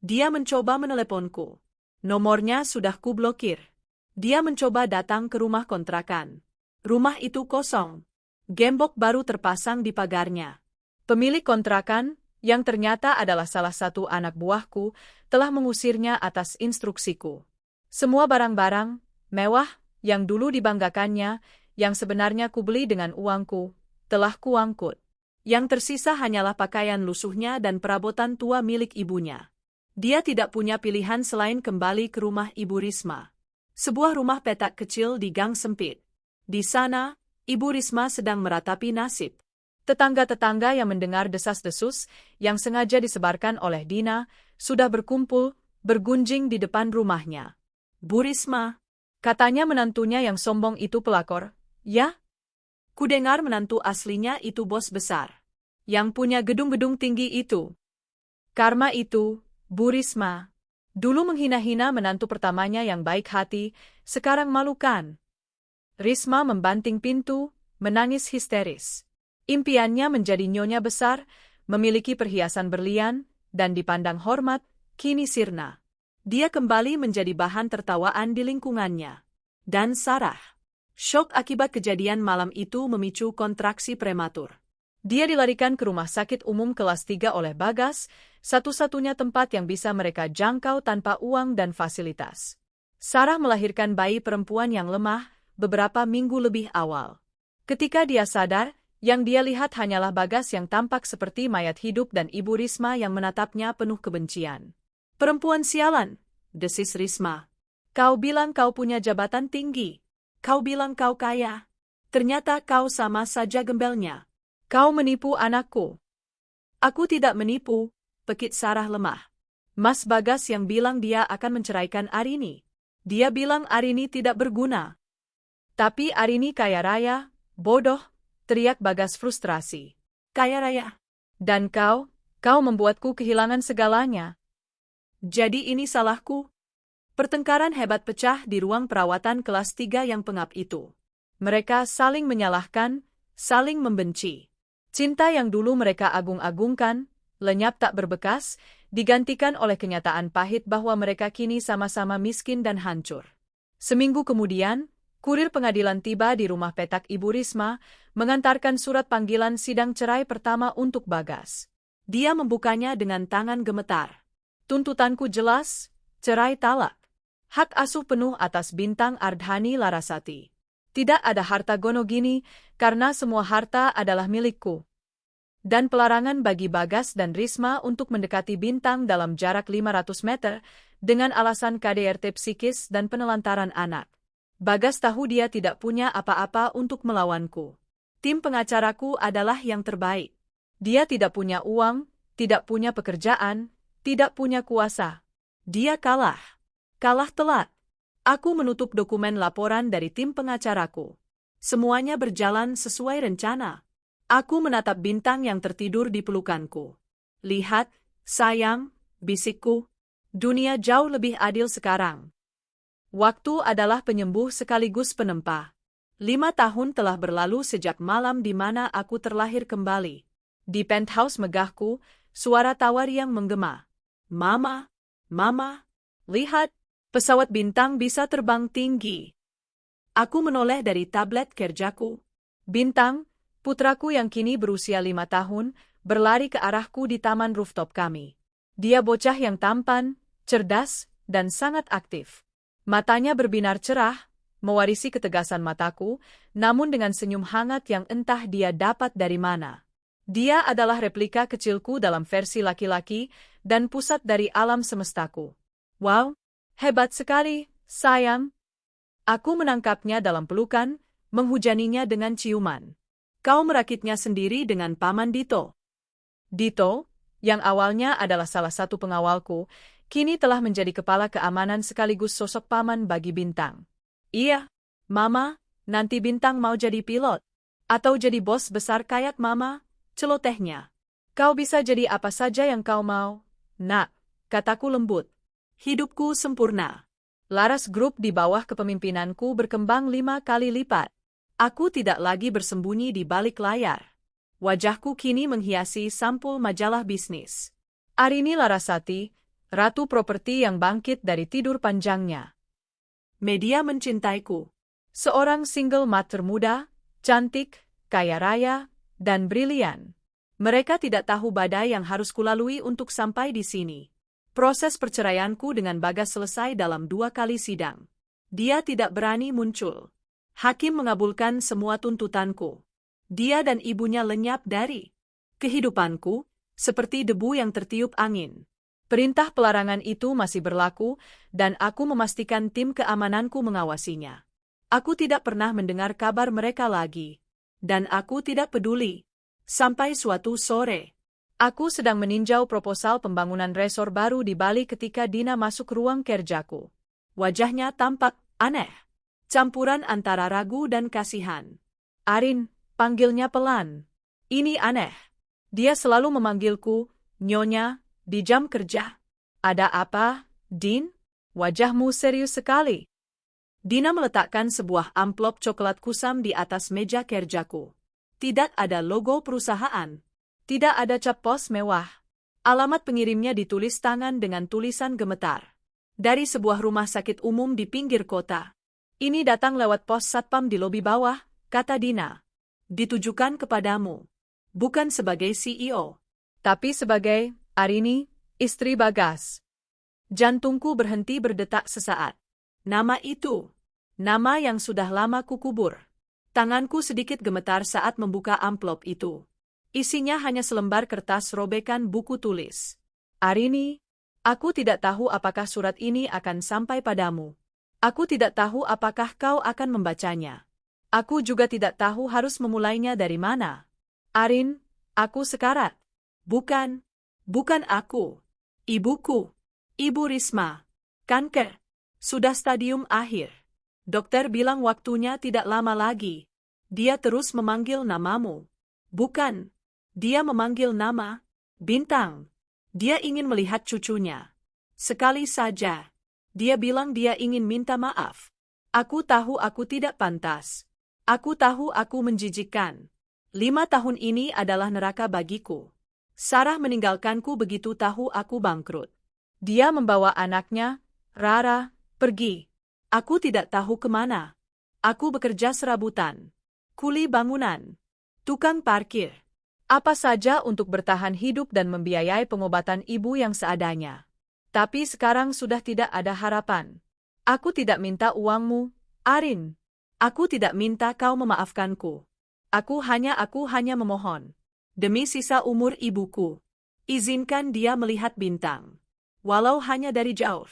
Dia mencoba meneleponku. Nomornya sudah kublokir. Dia mencoba datang ke rumah kontrakan. Rumah itu kosong. Gembok baru terpasang di pagarnya. Pemilik kontrakan, yang ternyata adalah salah satu anak buahku, telah mengusirnya atas instruksiku. Semua barang-barang mewah yang dulu dibanggakannya, yang sebenarnya kubeli dengan uangku, telah kuangkut. Yang tersisa hanyalah pakaian lusuhnya dan perabotan tua milik ibunya. Dia tidak punya pilihan selain kembali ke rumah Ibu Risma. Sebuah rumah petak kecil di gang sempit. Di sana, Ibu Risma sedang meratapi nasib. Tetangga-tetangga yang mendengar desas-desus yang sengaja disebarkan oleh Dina sudah berkumpul, bergunjing di depan rumahnya. Bu Risma, katanya menantunya yang sombong itu pelakor. Ya? Kudengar menantu aslinya itu bos besar. Yang punya gedung-gedung tinggi itu. Karma itu, Bu Risma. Dulu menghina-hina menantu pertamanya yang baik hati, sekarang malukan. Risma membanting pintu, menangis histeris. Impiannya menjadi nyonya besar, memiliki perhiasan berlian, dan dipandang hormat, kini sirna. Dia kembali menjadi bahan tertawaan di lingkungannya. Dan Sarah. Syok akibat kejadian malam itu memicu kontraksi prematur. Dia dilarikan ke rumah sakit umum kelas 3 oleh Bagas, satu-satunya tempat yang bisa mereka jangkau tanpa uang dan fasilitas. Sarah melahirkan bayi perempuan yang lemah beberapa minggu lebih awal. Ketika dia sadar, yang dia lihat hanyalah Bagas yang tampak seperti mayat hidup dan Ibu Risma yang menatapnya penuh kebencian. Perempuan sialan, desis Risma. Kau bilang kau punya jabatan tinggi. Kau bilang kau kaya. Ternyata kau sama saja gembelnya. Kau menipu anakku. Aku tidak menipu, pekit Sarah lemah. Mas Bagas yang bilang dia akan menceraikan Arini. Dia bilang Arini tidak berguna. Tapi Arini kaya raya, bodoh, teriak Bagas frustrasi. Kaya raya. Dan kau membuatku kehilangan segalanya. Jadi ini salahku? Pertengkaran hebat pecah di ruang perawatan kelas 3 yang pengap itu. Mereka saling menyalahkan, saling membenci. Cinta yang dulu mereka agung-agungkan, lenyap tak berbekas, digantikan oleh kenyataan pahit bahwa mereka kini sama-sama miskin dan hancur. Seminggu kemudian, kurir pengadilan tiba di rumah petak Ibu Risma, mengantarkan surat panggilan sidang cerai pertama untuk Bagas. Dia membukanya dengan tangan gemetar. Tuntutanku jelas, cerai talak. Hak asuh penuh atas Bintang Ardhani Larasati. Tidak ada harta gonogini, karena semua harta adalah milikku. Dan pelarangan bagi Bagas dan Risma untuk mendekati Bintang dalam jarak 500 meter, dengan alasan KDRT psikis dan penelantaran anak. Bagas tahu dia tidak punya apa-apa untuk melawanku. Tim pengacaraku adalah yang terbaik. Dia tidak punya uang, tidak punya pekerjaan, tidak punya kuasa. Dia kalah. Kalah telat. Aku menutup dokumen laporan dari tim pengacaraku. Semuanya berjalan sesuai rencana. Aku menatap Bintang yang tertidur di pelukanku. Lihat, sayang, bisikku. Dunia jauh lebih adil sekarang. Waktu adalah penyembuh sekaligus penempa. 5 tahun telah berlalu sejak malam di mana aku terlahir kembali. Di penthouse megahku, suara tawar yang menggema. Mama, Mama, lihat. Pesawat Bintang bisa terbang tinggi. Aku menoleh dari tablet kerjaku. Bintang, putraku yang kini berusia 5 tahun, berlari ke arahku di taman rooftop kami. Dia bocah yang tampan, cerdas, dan sangat aktif. Matanya berbinar cerah, mewarisi ketegasan mataku, namun dengan senyum hangat yang entah dia dapat dari mana. Dia adalah replika kecilku dalam versi laki-laki dan pusat dari alam semestaku. Wow! Hebat sekali, sayang. Aku menangkapnya dalam pelukan, menghujaninya dengan ciuman. Kau merakitnya sendiri dengan Paman Dito. Dito, yang awalnya adalah salah satu pengawalku, kini telah menjadi kepala keamanan sekaligus sosok paman bagi Bintang. Iya, Mama, nanti Bintang mau jadi pilot. Atau jadi bos besar kayak Mama, celotehnya. Kau bisa jadi apa saja yang kau mau, Nak, kataku lembut. Hidupku sempurna. Laras Group di bawah kepemimpinanku berkembang 5 kali lipat. Aku tidak lagi bersembunyi di balik layar. Wajahku kini menghiasi sampul majalah bisnis. Arini Larasati, Ratu properti yang bangkit dari tidur panjangnya. Media mencintaiku. Seorang single mother muda, cantik, kaya raya, dan brilian. Mereka tidak tahu badai yang harus kulalui untuk sampai di sini. Proses perceraianku dengan Bagas selesai dalam 2 kali sidang. Dia tidak berani muncul. Hakim mengabulkan semua tuntutanku. Dia dan ibunya lenyap dari kehidupanku, seperti debu yang tertiup angin. Perintah pelarangan itu masih berlaku, dan aku memastikan tim keamananku mengawasinya. Aku tidak pernah mendengar kabar mereka lagi. Dan aku tidak peduli. Sampai suatu sore, aku sedang meninjau proposal pembangunan resor baru di Bali ketika Dina masuk ruang kerjaku. Wajahnya tampak aneh. Campuran antara ragu dan kasihan. Arin, panggilnya pelan. Ini aneh. Dia selalu memanggilku, Nyonya, di jam kerja. Ada apa, Din? Wajahmu serius sekali. Dina meletakkan sebuah amplop coklat kusam di atas meja kerjaku. Tidak ada logo perusahaan. Tidak ada cap pos mewah. Alamat pengirimnya ditulis tangan dengan tulisan gemetar. Dari sebuah rumah sakit umum di pinggir kota. Ini datang lewat pos satpam di lobi bawah, kata Dina. Ditujukan kepadamu. Bukan sebagai CEO. Tapi sebagai Arini, istri Bagas. Jantungku berhenti berdetak sesaat. Nama itu. Nama yang sudah lama kukubur. Tanganku sedikit gemetar saat membuka amplop itu. Isinya hanya selembar kertas robekan buku tulis. Arini, aku tidak tahu apakah surat ini akan sampai padamu. Aku tidak tahu apakah kau akan membacanya. Aku juga tidak tahu harus memulainya dari mana. Arin, aku sekarat. Bukan aku. Ibuku. Ibu Risma. Kanker. Sudah stadium akhir. Dokter bilang waktunya tidak lama lagi. Dia terus memanggil namamu. Bukan. Dia memanggil nama Bintang. Dia ingin melihat cucunya. Sekali saja. Dia bilang dia ingin minta maaf. Aku tahu aku tidak pantas. Aku tahu aku menjijikkan. 5 tahun ini adalah neraka bagiku. Sarah meninggalkanku begitu tahu aku bangkrut. Dia membawa anaknya, Rara, pergi. Aku tidak tahu kemana. Aku bekerja serabutan. Kuli bangunan. Tukang parkir. Apa saja untuk bertahan hidup dan membiayai pengobatan ibu yang seadanya. Tapi sekarang sudah tidak ada harapan. Aku tidak minta uangmu, Arin. Aku tidak minta kau memaafkanku. Aku hanya memohon. Demi sisa umur ibuku. Izinkan dia melihat Bintang. Walau hanya dari jauh.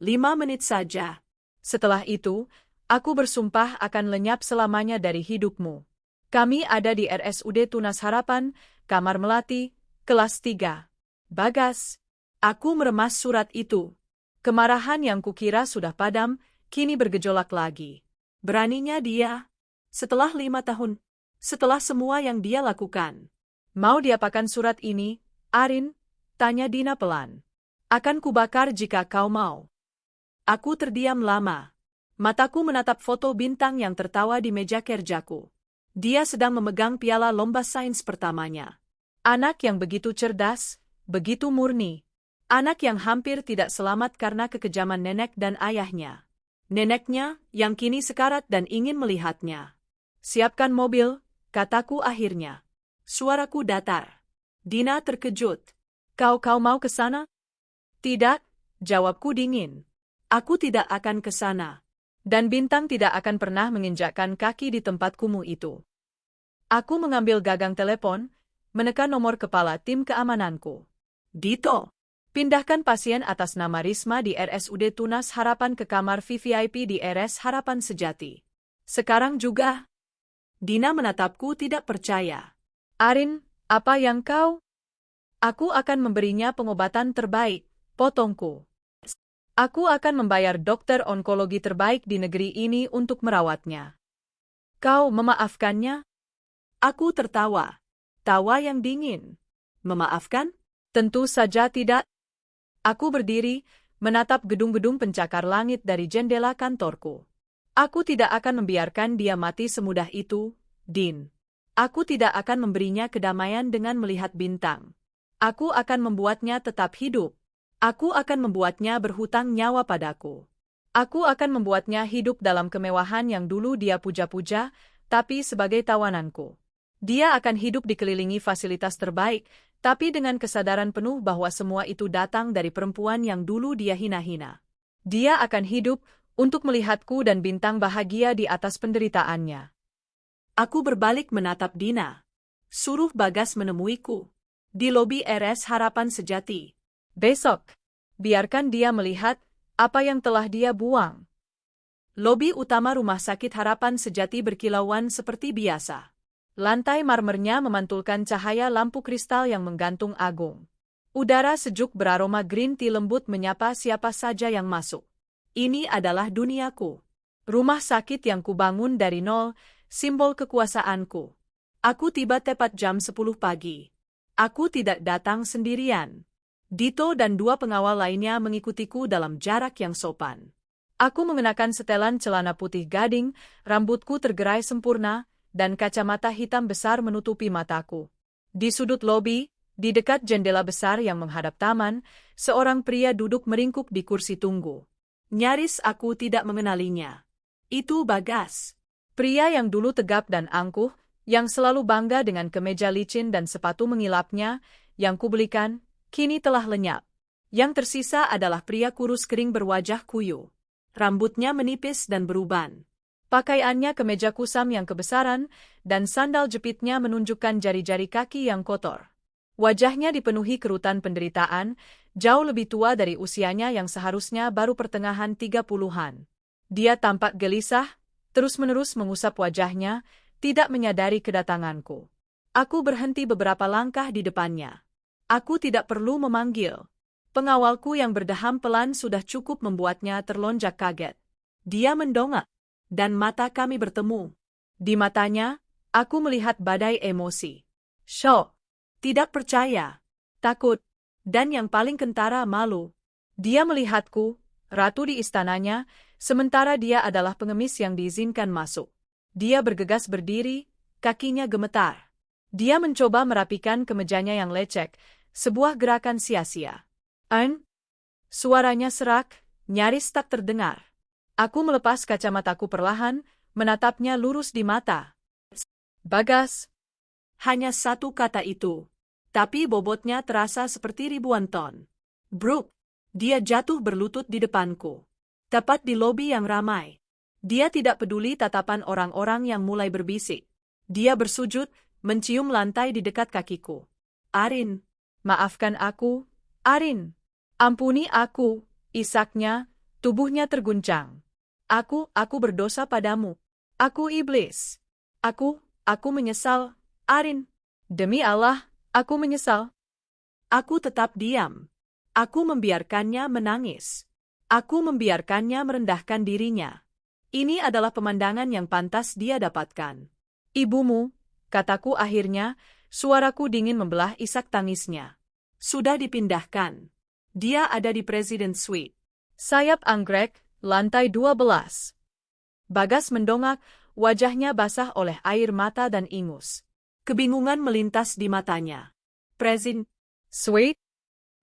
5 menit saja. Setelah itu, aku bersumpah akan lenyap selamanya dari hidupmu. Kami ada di RSUD Tunas Harapan, Kamar Melati, kelas 3. Bagas. Aku meremas surat itu. Kemarahan yang kukira sudah padam, kini bergejolak lagi. Beraninya dia. Setelah 5 tahun. Setelah semua yang dia lakukan. Mau diapakan surat ini, Arin? Tanya Dina pelan. Akan kubakar jika kau mau. Aku terdiam lama. Mataku menatap foto Bintang yang tertawa di meja kerjaku. Dia sedang memegang piala lomba sains pertamanya. Anak yang begitu cerdas, begitu murni. Anak yang hampir tidak selamat karena kekejaman nenek dan ayahnya. Neneknya, yang kini sekarat dan ingin melihatnya. Siapkan mobil, kataku akhirnya. Suaraku datar. Dina terkejut. Kau mau ke sana? Tidak, jawabku dingin. Aku tidak akan ke sana. Dan Bintang tidak akan pernah menginjakkan kaki di tempat kumuh itu. Aku mengambil gagang telepon, menekan nomor kepala tim keamananku. Dito, pindahkan pasien atas nama Risma di RSUD Tunas Harapan ke kamar VVIP di RS Harapan Sejati. Sekarang juga. Dina menatapku tidak percaya. Arin, apa yang kau? Aku akan memberinya pengobatan terbaik, potongku. Aku akan membayar dokter onkologi terbaik di negeri ini untuk merawatnya. Kau memaafkannya? Aku tertawa. Tawa yang dingin. Memaafkan? Tentu saja tidak. Aku berdiri, menatap gedung-gedung pencakar langit dari jendela kantorku. Aku tidak akan membiarkan dia mati semudah itu, Din. Aku tidak akan memberinya kedamaian dengan melihat Bintang. Aku akan membuatnya tetap hidup. Aku akan membuatnya berhutang nyawa padaku. Aku akan membuatnya hidup dalam kemewahan yang dulu dia puja-puja, tapi sebagai tawananku. Dia akan hidup dikelilingi fasilitas terbaik, tapi dengan kesadaran penuh bahwa semua itu datang dari perempuan yang dulu dia hina-hina. Dia akan hidup untuk melihatku dan bintang bahagia di atas penderitaannya. Aku berbalik menatap Dina. Suruh Bagas menemuiku. Di lobi RS Harapan Sejati. Besok, biarkan dia melihat apa yang telah dia buang. Lobi utama Rumah Sakit Harapan Sejati berkilauan seperti biasa. Lantai marmernya memantulkan cahaya lampu kristal yang menggantung agung. Udara sejuk beraroma green tea lembut menyapa siapa saja yang masuk. Ini adalah duniaku. Rumah sakit yang kubangun dari nol, simbol kekuasaanku. Aku tiba tepat jam 10 pagi. Aku tidak datang sendirian. Dito dan 2 pengawal lainnya mengikutiku dalam jarak yang sopan. Aku mengenakan setelan celana putih gading, rambutku tergerai sempurna, dan kacamata hitam besar menutupi mataku. Di sudut lobi, di dekat jendela besar yang menghadap taman, seorang pria duduk meringkuk di kursi tunggu. Nyaris aku tidak mengenalinya. Itu Bagas. Pria yang dulu tegap dan angkuh, yang selalu bangga dengan kemeja licin dan sepatu mengilapnya, yang kubelikan, kini telah lenyap. Yang tersisa adalah pria kurus kering berwajah kuyu. Rambutnya menipis dan beruban. Pakaiannya kemeja kusam yang kebesaran, dan sandal jepitnya menunjukkan jari-jari kaki yang kotor. Wajahnya dipenuhi kerutan penderitaan, jauh lebih tua dari usianya yang seharusnya baru pertengahan 30-an. Dia tampak gelisah, terus-menerus mengusap wajahnya, tidak menyadari kedatanganku. Aku berhenti beberapa langkah di depannya. Aku tidak perlu memanggil. Pengawalku yang berdeham pelan sudah cukup membuatnya terlonjak kaget. Dia mendongak, dan mata kami bertemu. Di matanya, aku melihat badai emosi. Syok, tidak percaya, takut, dan yang paling kentara malu. Dia melihatku, ratu di istananya, sementara dia adalah pengemis yang diizinkan masuk. Dia bergegas berdiri, kakinya gemetar. Dia mencoba merapikan kemejanya yang lecek, sebuah gerakan sia-sia. Suaranya serak, nyaris tak terdengar. Aku melepas kacamataku perlahan, menatapnya lurus di mata. Bagas. Hanya satu kata itu. Tapi bobotnya terasa seperti ribuan ton. Bruk. Dia jatuh berlutut di depanku. Tepat di lobi yang ramai. Dia tidak peduli tatapan orang-orang yang mulai berbisik. Dia bersujud, mencium lantai di dekat kakiku. Arin. Maafkan aku, Arin. Ampuni aku, isaknya, tubuhnya terguncang. Aku berdosa padamu. Aku iblis. Aku menyesal, Arin. Demi Allah, aku menyesal. Aku tetap diam. Aku membiarkannya menangis. Aku membiarkannya merendahkan dirinya. Ini adalah pemandangan yang pantas dia dapatkan. Ibumu, kataku akhirnya, suaraku dingin membelah isak tangisnya. Sudah dipindahkan. Dia ada di President Suite. Sayap anggrek, lantai 12. Bagas mendongak, wajahnya basah oleh air mata dan ingus. Kebingungan melintas di matanya. President Suite?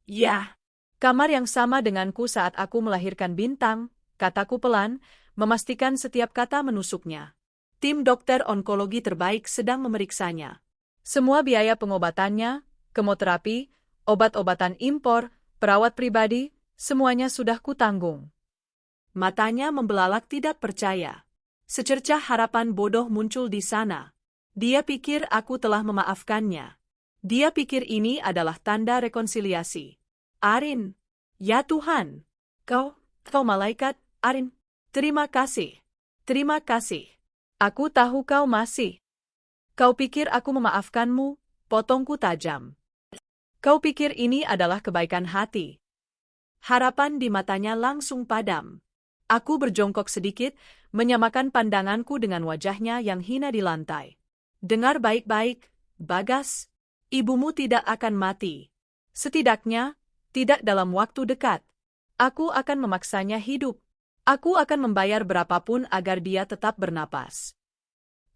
Ya. Kamar yang sama denganku saat aku melahirkan bintang, kataku pelan, memastikan setiap kata menusuknya. Tim dokter onkologi terbaik sedang memeriksanya. Semua biaya pengobatannya, kemoterapi, obat-obatan impor, perawat pribadi, semuanya sudah kutanggung. Matanya membelalak tidak percaya. Secercah harapan bodoh muncul di sana. Dia pikir aku telah memaafkannya. Dia pikir ini adalah tanda rekonsiliasi. Arin. Ya Tuhan. Kau malaikat, Arin. Terima kasih. Terima kasih. Aku tahu kau masih. Kau pikir aku memaafkanmu, potongku tajam. Kau pikir ini adalah kebaikan hati. Harapan di matanya langsung padam. Aku berjongkok sedikit, menyamakan pandanganku dengan wajahnya yang hina di lantai. Dengar baik-baik, Bagas. Ibumu tidak akan mati. Setidaknya, tidak dalam waktu dekat. Aku akan memaksanya hidup. Aku akan membayar berapapun agar dia tetap bernapas.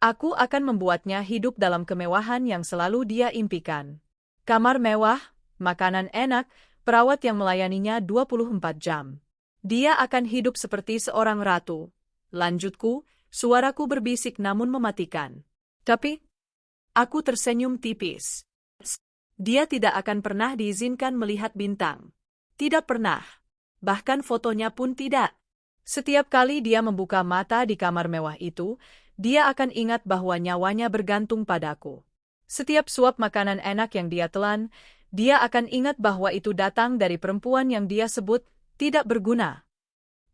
Aku akan membuatnya hidup dalam kemewahan yang selalu dia impikan. Kamar mewah, makanan enak, perawat yang melayaninya 24 jam. Dia akan hidup seperti seorang ratu. Lanjutku, suaraku berbisik namun mematikan. Tapi, aku tersenyum tipis. Dia tidak akan pernah diizinkan melihat bintang. Tidak pernah. Bahkan fotonya pun tidak. Setiap kali dia membuka mata di kamar mewah itu, dia akan ingat bahwa nyawanya bergantung padaku. Setiap suap makanan enak yang dia telan, dia akan ingat bahwa itu datang dari perempuan yang dia sebut tidak berguna.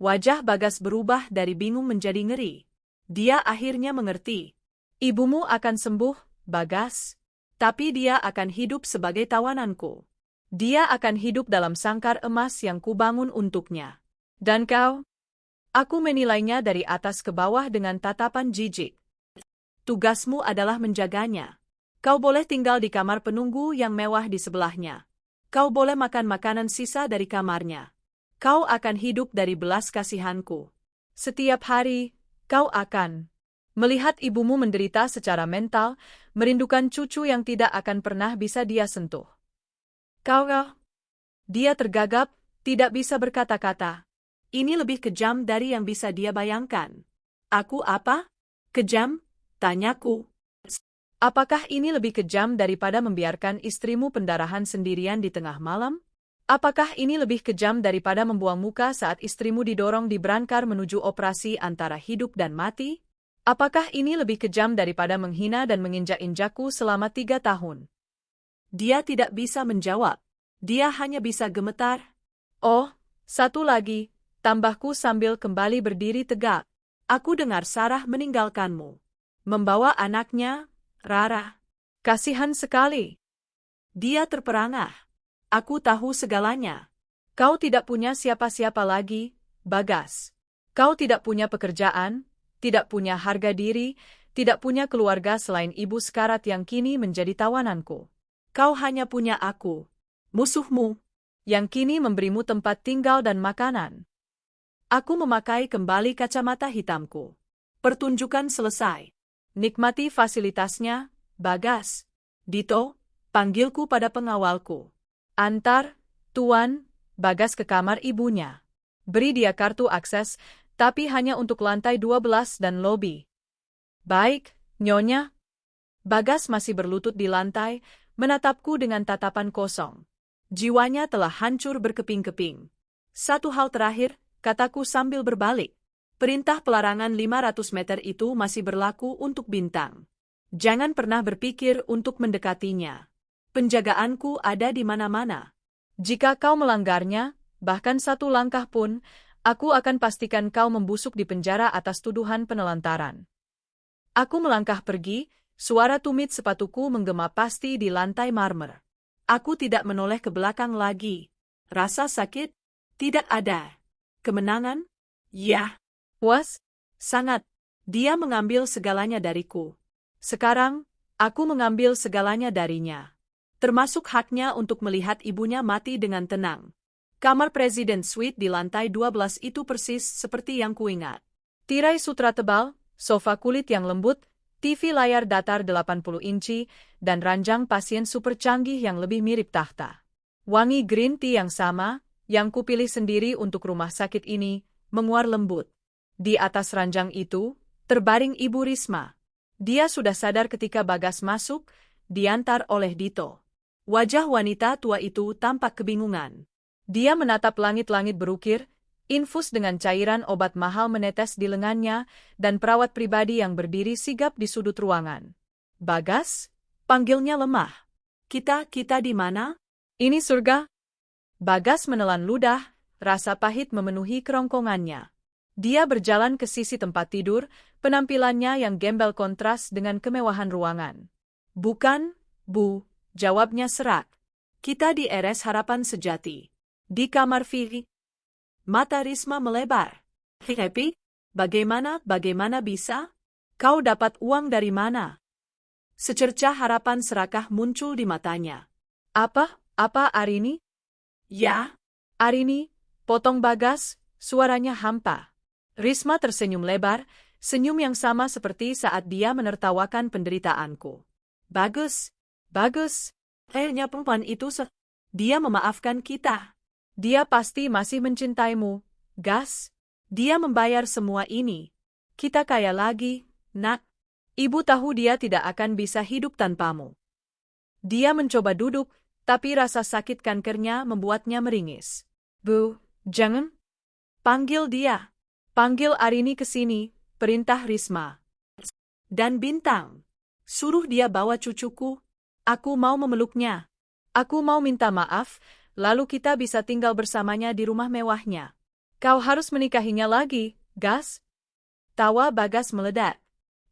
Wajah Bagas berubah dari bingung menjadi ngeri. Dia akhirnya mengerti. Ibumu akan sembuh, Bagas. Tapi dia akan hidup sebagai tawananku. Dia akan hidup dalam sangkar emas yang kubangun untuknya. Dan kau? Aku menilainya dari atas ke bawah dengan tatapan jijik. Tugasmu adalah menjaganya. Kau boleh tinggal di kamar penunggu yang mewah di sebelahnya. Kau boleh makan makanan sisa dari kamarnya. Kau akan hidup dari belas kasihanku. Setiap hari, kau akan melihat ibumu menderita secara mental, merindukan cucu yang tidak akan pernah bisa dia sentuh. Kau. Dia tergagap, tidak bisa berkata-kata. Ini lebih kejam dari yang bisa dia bayangkan. Aku apa? Kejam? Tanyaku. Apakah ini lebih kejam daripada membiarkan istrimu pendarahan sendirian di tengah malam? Apakah ini lebih kejam daripada membuang muka saat istrimu didorong di brankar menuju operasi antara hidup dan mati? Apakah ini lebih kejam daripada menghina dan menginjak-injakku selama 3 tahun? Dia tidak bisa menjawab. Dia hanya bisa gemetar. Oh, satu lagi. Tambahku sambil kembali berdiri tegak. Aku dengar Sarah meninggalkanmu. Membawa anaknya, Rara. Kasihan sekali. Dia terperangah. Aku tahu segalanya. Kau tidak punya siapa-siapa lagi, Bagas. Kau tidak punya pekerjaan, tidak punya harga diri, tidak punya keluarga selain ibu sekarat yang kini menjadi tawananku. Kau hanya punya aku, musuhmu, yang kini memberimu tempat tinggal dan makanan. Aku memakai kembali kacamata hitamku. Pertunjukan selesai. Nikmati fasilitasnya, Bagas. Dito, panggilku pada pengawalku. Antar, Tuan, Bagas ke kamar ibunya. Beri dia kartu akses, tapi hanya untuk lantai 12 dan lobi. Baik, Nyonya. Bagas masih berlutut di lantai, menatapku dengan tatapan kosong. Jiwanya telah hancur berkeping-keping. Satu hal terakhir, kataku sambil berbalik. Perintah pelarangan 500 meter itu masih berlaku untuk bintang. Jangan pernah berpikir untuk mendekatinya. Penjagaanku ada di mana-mana. Jika kau melanggarnya, bahkan satu langkah pun, aku akan pastikan kau membusuk di penjara atas tuduhan penelantaran. Aku melangkah pergi, suara tumit sepatuku menggema pasti di lantai marmer. Aku tidak menoleh ke belakang lagi. Rasa sakit? Tidak ada. Kemenangan? Ya. Puas? Sangat. Dia mengambil segalanya dariku. Sekarang, aku mengambil segalanya darinya. Termasuk haknya untuk melihat ibunya mati dengan tenang. Kamar Presiden Suite di lantai 12 itu persis seperti yang kuingat. Tirai sutra tebal, sofa kulit yang lembut, TV layar datar 80 inci, dan ranjang pasien super canggih yang lebih mirip tahta. Wangi green tea yang sama, yang kupilih sendiri untuk rumah sakit ini, menguar lembut. Di atas ranjang itu, terbaring Ibu Risma. Dia sudah sadar ketika Bagas masuk, diantar oleh Dito. Wajah wanita tua itu tampak kebingungan. Dia menatap langit-langit berukir, infus dengan cairan obat mahal menetes di lengannya, dan perawat pribadi yang berdiri sigap di sudut ruangan. Bagas? Panggilnya lemah. Kita di mana? Ini surga? Bagas menelan ludah, rasa pahit memenuhi kerongkongannya. Dia berjalan ke sisi tempat tidur, penampilannya yang gembel kontras dengan kemewahan ruangan. Bukan, Bu, jawabnya serak. Kita di RS Harapan Sejati. Di kamar Vivi. Mata Risma melebar. Happy? Bagaimana bisa? Kau dapat uang dari mana? Secercah harapan serakah muncul di matanya. Apa Arini? Ya, Arini, potong Bagas, suaranya hampa. Risma tersenyum lebar, senyum yang sama seperti saat dia menertawakan penderitaanku. Bagus. Akhirnya perempuan itu Dia memaafkan kita. Dia pasti masih mencintaimu, Gas. Dia membayar semua ini. Kita kaya lagi, nak. Ibu tahu dia tidak akan bisa hidup tanpamu. Dia mencoba duduk, tapi rasa sakit kankernya membuatnya meringis. Bu, jangan. Panggil dia. Panggil Arini ke sini, perintah Risma. Dan Bintang. Suruh dia bawa cucuku. Aku mau memeluknya. Aku mau minta maaf, lalu kita bisa tinggal bersamanya di rumah mewahnya. Kau harus menikahinya lagi, Gas. Tawa Bagas meledak.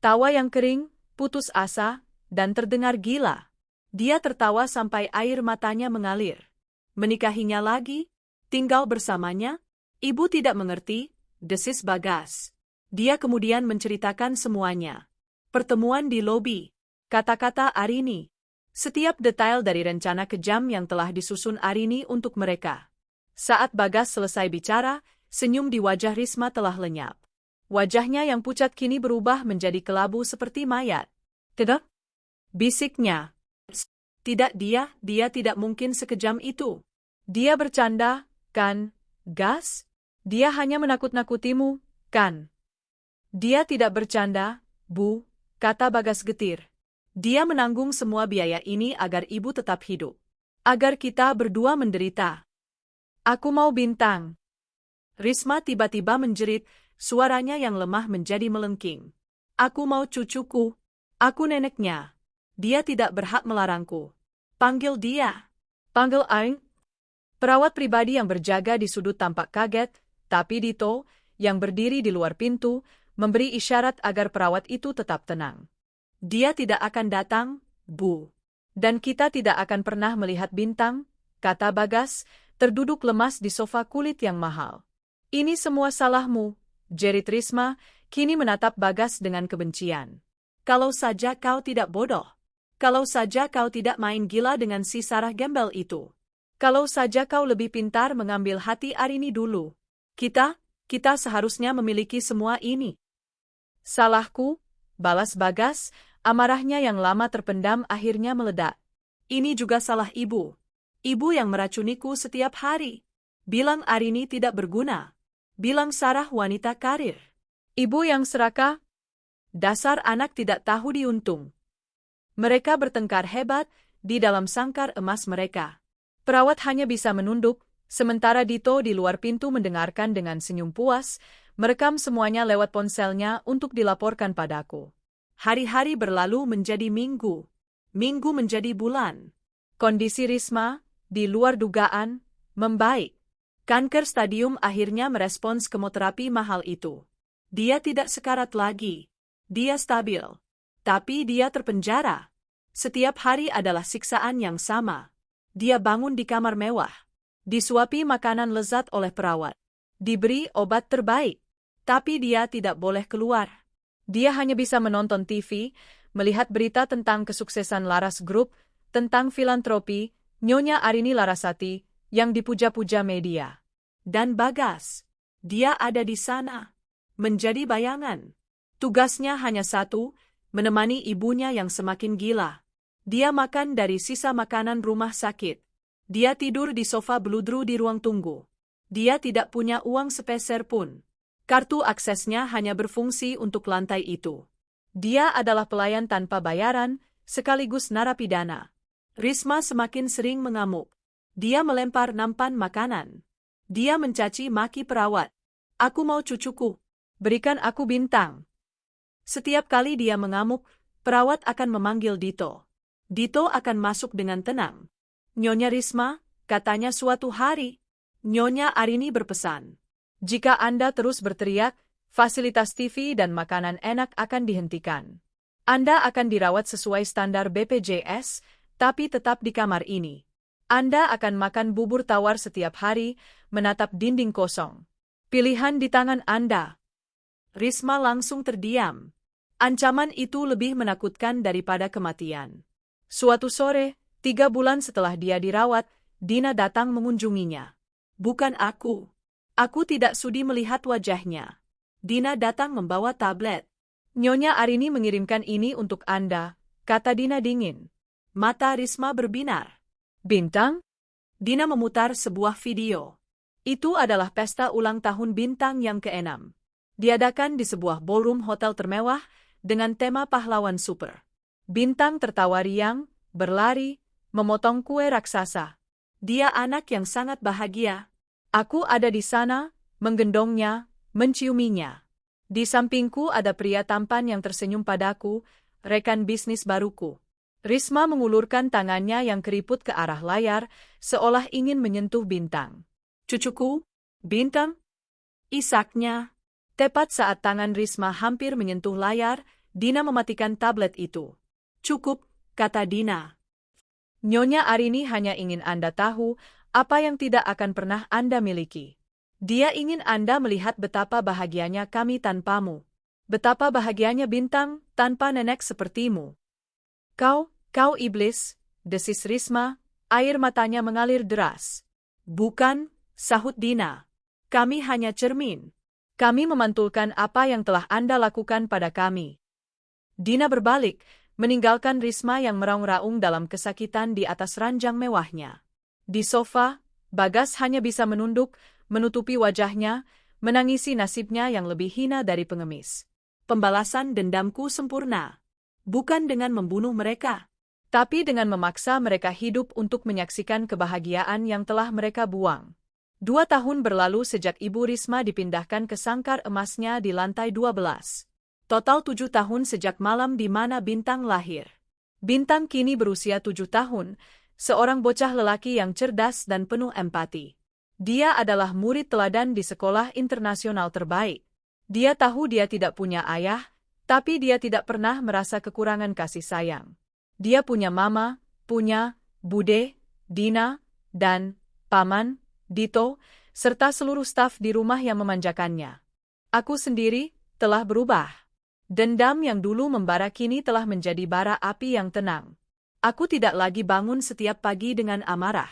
Tawa yang kering, putus asa, dan terdengar gila. Dia tertawa sampai air matanya mengalir. Menikahinya lagi? Tinggal bersamanya? Ibu tidak mengerti, desis Bagas. Dia kemudian menceritakan semuanya. Pertemuan di lobi. Kata-kata Arini. Setiap detail dari rencana kejam yang telah disusun Arini untuk mereka. Saat Bagas selesai bicara, senyum di wajah Risma telah lenyap. Wajahnya yang pucat kini berubah menjadi kelabu seperti mayat. Tidak? Bisiknya. Tidak dia tidak mungkin sekejam itu. Dia bercanda, kan, Gas? Dia hanya menakut-nakutimu, kan? Dia tidak bercanda, Bu, kata Bagas getir. Dia menanggung semua biaya ini agar ibu tetap hidup. Agar kita berdua menderita. Aku mau Bintang. Risma tiba-tiba menjerit, suaranya yang lemah menjadi melengking. Aku mau cucuku. Aku neneknya. Dia tidak berhak melarangku. Panggil dia. Panggil Aing. Perawat pribadi yang berjaga di sudut tampak kaget, tapi Dito, yang berdiri di luar pintu, memberi isyarat agar perawat itu tetap tenang. Dia tidak akan datang, Bu. Dan kita tidak akan pernah melihat Bintang, kata Bagas, terduduk lemas di sofa kulit yang mahal. Ini semua salahmu, jerit Risma, kini menatap Bagas dengan kebencian. Kalau saja kau tidak bodoh. Kalau saja kau tidak main gila dengan si Sarah gembel itu. Kalau saja kau lebih pintar mengambil hati Arini dulu. Kita seharusnya memiliki semua ini. Salahku, balas Bagas, amarahnya yang lama terpendam akhirnya meledak. Ini juga salah ibu. Ibu yang meracuniku setiap hari. Bilang Arini tidak berguna. Bilang Sarah wanita karir. Ibu yang serakah? Dasar anak tidak tahu diuntung. Mereka bertengkar hebat di dalam sangkar emas mereka. Perawat hanya bisa menunduk, sementara Dito di luar pintu mendengarkan dengan senyum puas, merekam semuanya lewat ponselnya untuk dilaporkan padaku. Hari-hari berlalu menjadi minggu. Minggu menjadi bulan. Kondisi Risma, di luar dugaan, membaik. Kanker stadium akhirnya merespons kemoterapi mahal itu. Dia tidak sekarat lagi. Dia stabil. Tapi dia terpenjara. Setiap hari adalah siksaan yang sama. Dia bangun di kamar mewah. Disuapi makanan lezat oleh perawat. Diberi obat terbaik. Tapi dia tidak boleh keluar. Dia hanya bisa menonton TV, melihat berita tentang kesuksesan Laras Group, tentang filantropi, Nyonya Arini Larasati, yang dipuja-puja media. Dan Bagas. Dia ada di sana. Menjadi bayangan. Tugasnya hanya satu, menemani ibunya yang semakin gila. Dia makan dari sisa makanan rumah sakit. Dia tidur di sofa beludru di ruang tunggu. Dia tidak punya uang sepeser pun. Kartu aksesnya hanya berfungsi untuk lantai itu. Dia adalah pelayan tanpa bayaran, sekaligus narapidana. Risma semakin sering mengamuk. Dia melempar nampan makanan. Dia mencaci maki perawat. Aku mau cucuku. Berikan aku Bintang. Setiap kali dia mengamuk, perawat akan memanggil Dito. Dito akan masuk dengan tenang. Nyonya Risma, katanya suatu hari. Nyonya Arini berpesan. Jika Anda terus berteriak, fasilitas TV dan makanan enak akan dihentikan. Anda akan dirawat sesuai standar BPJS, tapi tetap di kamar ini. Anda akan makan bubur tawar setiap hari, menatap dinding kosong. Pilihan di tangan Anda. Risma langsung terdiam. Ancaman itu lebih menakutkan daripada kematian. Suatu sore, 3 bulan setelah dia dirawat, Dina datang mengunjunginya. Bukan aku. Aku tidak sudi melihat wajahnya. Dina datang membawa tablet. Nyonya Arini mengirimkan ini untuk Anda, kata Dina dingin. Mata Risma berbinar. Bintang? Dina memutar sebuah video. Itu adalah pesta ulang tahun Bintang yang ke-6. Diadakan di sebuah ballroom hotel termewah dengan tema pahlawan super. Bintang tertawa riang, berlari, memotong kue raksasa. Dia anak yang sangat bahagia. Aku ada di sana, menggendongnya, menciuminya. Di sampingku ada pria tampan yang tersenyum padaku, rekan bisnis baruku. Risma mengulurkan tangannya yang keriput ke arah layar, seolah ingin menyentuh Bintang. Cucuku, Bintang? Isaknya. Tepat saat tangan Risma hampir menyentuh layar, Dina mematikan tablet itu. Cukup, kata Dina. Nyonya Arini hanya ingin Anda tahu apa yang tidak akan pernah Anda miliki. Dia ingin Anda melihat betapa bahagianya kami tanpamu. Betapa bahagianya Bintang tanpa nenek sepertimu. Kau iblis, desis Risma, air matanya mengalir deras. Bukan, sahut Dina. Kami hanya cermin. Kami memantulkan apa yang telah Anda lakukan pada kami. Dina berbalik, meninggalkan Risma yang meraung-raung dalam kesakitan di atas ranjang mewahnya. Di sofa, Bagas hanya bisa menunduk, menutupi wajahnya, menangisi nasibnya yang lebih hina dari pengemis. Pembalasan dendamku sempurna. Bukan dengan membunuh mereka, tapi dengan memaksa mereka hidup untuk menyaksikan kebahagiaan yang telah mereka buang. 2 tahun berlalu sejak Ibu Risma dipindahkan ke sangkar emasnya di lantai 12. Total 7 tahun sejak malam di mana Bintang lahir. Bintang kini berusia 7 tahun, seorang bocah lelaki yang cerdas dan penuh empati. Dia adalah murid teladan di sekolah internasional terbaik. Dia tahu dia tidak punya ayah, tapi dia tidak pernah merasa kekurangan kasih sayang. Dia punya mama, punya Bude, Dina, dan Paman, Dito, serta seluruh staf di rumah yang memanjakannya. Aku sendiri telah berubah. Dendam yang dulu membara kini telah menjadi bara api yang tenang. Aku tidak lagi bangun setiap pagi dengan amarah.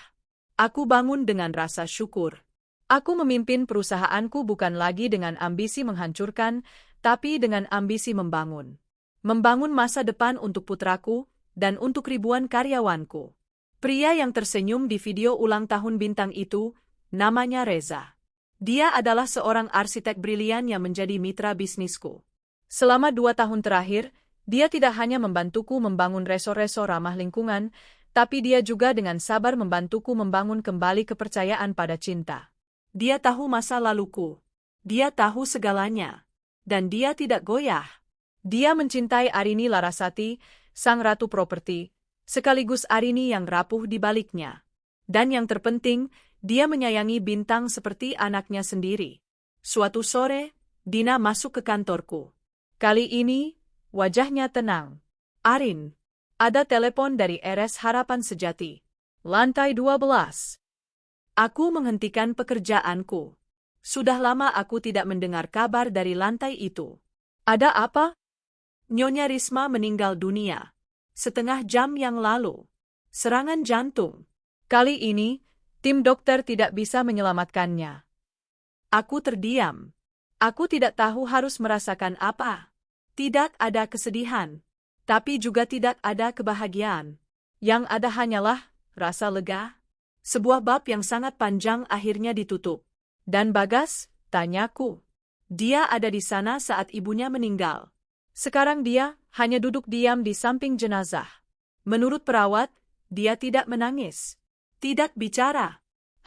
Aku bangun dengan rasa syukur. Aku memimpin perusahaanku bukan lagi dengan ambisi menghancurkan, tapi dengan ambisi membangun. Membangun masa depan untuk putraku dan untuk ribuan karyawanku. Pria yang tersenyum di video ulang tahun Bintang itu, namanya Reza. Dia adalah seorang arsitek brilian yang menjadi mitra bisnisku. Selama 2 tahun terakhir, dia tidak hanya membantuku membangun resor-resor ramah lingkungan, tapi dia juga dengan sabar membantuku membangun kembali kepercayaan pada cinta. Dia tahu masa laluku. Dia tahu segalanya. Dan dia tidak goyah. Dia mencintai Arini Larasati, sang ratu properti, sekaligus Arini yang rapuh di baliknya. Dan yang terpenting, dia menyayangi Bintang seperti anaknya sendiri. Suatu sore, Dina masuk ke kantorku. Kali ini, wajahnya tenang. Arin, ada telepon dari RS Harapan Sejati. Lantai 12. Aku menghentikan pekerjaanku. Sudah lama aku tidak mendengar kabar dari lantai itu. Ada apa? Nyonya Risma meninggal dunia. 1/2 jam yang lalu. Serangan jantung. Kali ini, tim dokter tidak bisa menyelamatkannya. Aku terdiam. Aku tidak tahu harus merasakan apa. Tidak ada kesedihan. Tapi juga tidak ada kebahagiaan. Yang ada hanyalah rasa lega. Sebuah bab yang sangat panjang akhirnya ditutup. Dan Bagas, tanyaku. Dia ada di sana saat ibunya meninggal. Sekarang dia hanya duduk diam di samping jenazah. Menurut perawat, dia tidak menangis. Tidak bicara.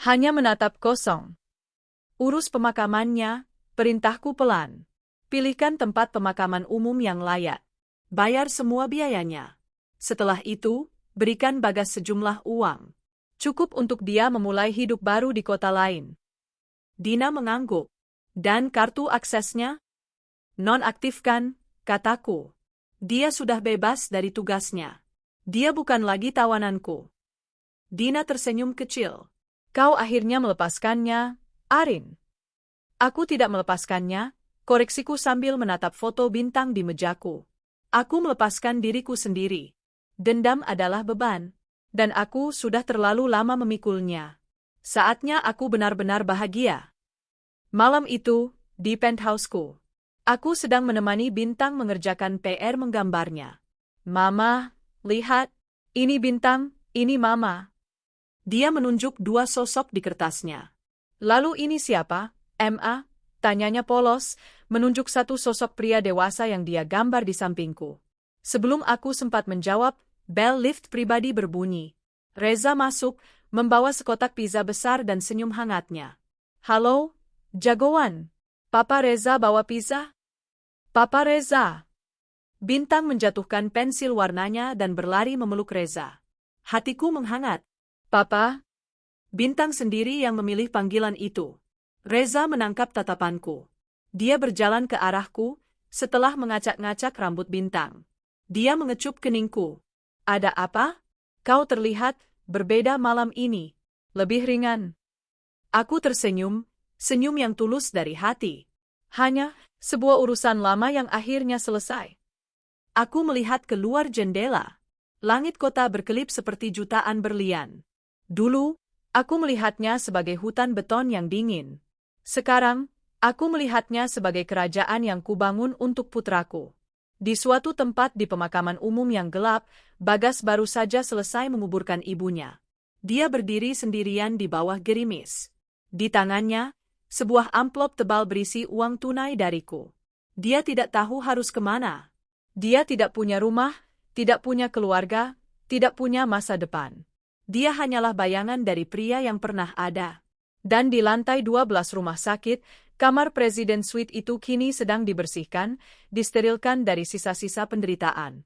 Hanya menatap kosong. Urus pemakamannya, perintahku pelan. Pilihkan tempat pemakaman umum yang layak. Bayar semua biayanya. Setelah itu, berikan Bagas sejumlah uang. Cukup untuk dia memulai hidup baru di kota lain. Dina mengangguk. Dan kartu aksesnya? Nonaktifkan, kataku. Dia sudah bebas dari tugasnya. Dia bukan lagi tawananku. Dina tersenyum kecil. Kau akhirnya melepaskannya, Arin. Aku tidak melepaskannya, koreksiku sambil menatap foto Bintang di mejaku. Aku melepaskan diriku sendiri. Dendam adalah beban. Dan aku sudah terlalu lama memikulnya. Saatnya aku benar-benar bahagia. Malam itu, di penthouseku, aku sedang menemani Bintang mengerjakan PR menggambarnya. Mama, lihat, ini Bintang, ini Mama. Dia menunjuk dua sosok di kertasnya. Lalu ini siapa, Ma? Tanyanya polos, menunjuk satu sosok pria dewasa yang dia gambar di sampingku. Sebelum aku sempat menjawab, bel lift pribadi berbunyi. Reza masuk, membawa sekotak pizza besar dan senyum hangatnya. Halo, jagoan. Papa Reza bawa pizza? Papa Reza. Bintang menjatuhkan pensil warnanya dan berlari memeluk Reza. Hatiku menghangat. Papa? Bintang sendiri yang memilih panggilan itu. Reza menangkap tatapanku. Dia berjalan ke arahku, setelah mengacak-ngacak rambut Bintang. Dia mengecup keningku. Ada apa? Kau terlihat berbeda malam ini. Lebih ringan. Aku tersenyum, senyum yang tulus dari hati. Hanya sebuah urusan lama yang akhirnya selesai. Aku melihat keluar jendela. Langit kota berkelip seperti jutaan berlian. Dulu, aku melihatnya sebagai hutan beton yang dingin. Sekarang, aku melihatnya sebagai kerajaan yang kubangun untuk putraku. Di suatu tempat di pemakaman umum yang gelap, Bagas baru saja selesai menguburkan ibunya. Dia berdiri sendirian di bawah gerimis. Di tangannya, sebuah amplop tebal berisi uang tunai dariku. Dia tidak tahu harus kemana. Dia tidak punya rumah, tidak punya keluarga, tidak punya masa depan. Dia hanyalah bayangan dari pria yang pernah ada. Dan di lantai 12 rumah sakit, kamar Presiden Suite itu kini sedang dibersihkan, disterilkan dari sisa-sisa penderitaan.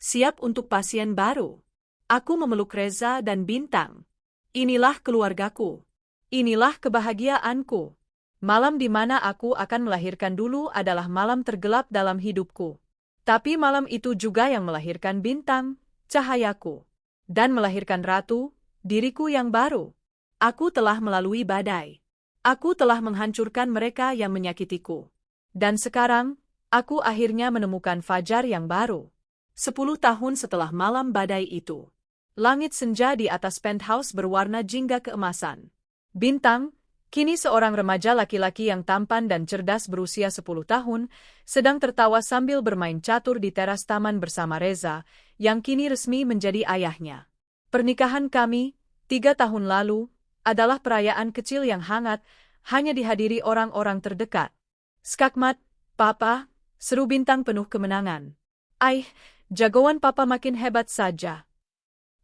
Siap untuk pasien baru. Aku memeluk Reza dan Bintang. Inilah keluargaku. Inilah kebahagiaanku. Malam di mana aku akan melahirkan dulu adalah malam tergelap dalam hidupku. Tapi malam itu juga yang melahirkan Bintang, cahayaku. Dan melahirkan Ratu, diriku yang baru. Aku telah melalui badai. Aku telah menghancurkan mereka yang menyakitiku. Dan sekarang, aku akhirnya menemukan fajar yang baru. 10 tahun setelah malam badai itu. Langit senja di atas penthouse berwarna jingga keemasan. Bintang, kini seorang remaja laki-laki yang tampan dan cerdas berusia 10 tahun, sedang tertawa sambil bermain catur di teras taman bersama Reza, yang kini resmi menjadi ayahnya. Pernikahan kami, 3 tahun lalu, adalah perayaan kecil yang hangat, hanya dihadiri orang-orang terdekat. Skakmat, Papa, seru Bintang penuh kemenangan. Jagoan Papa makin hebat saja.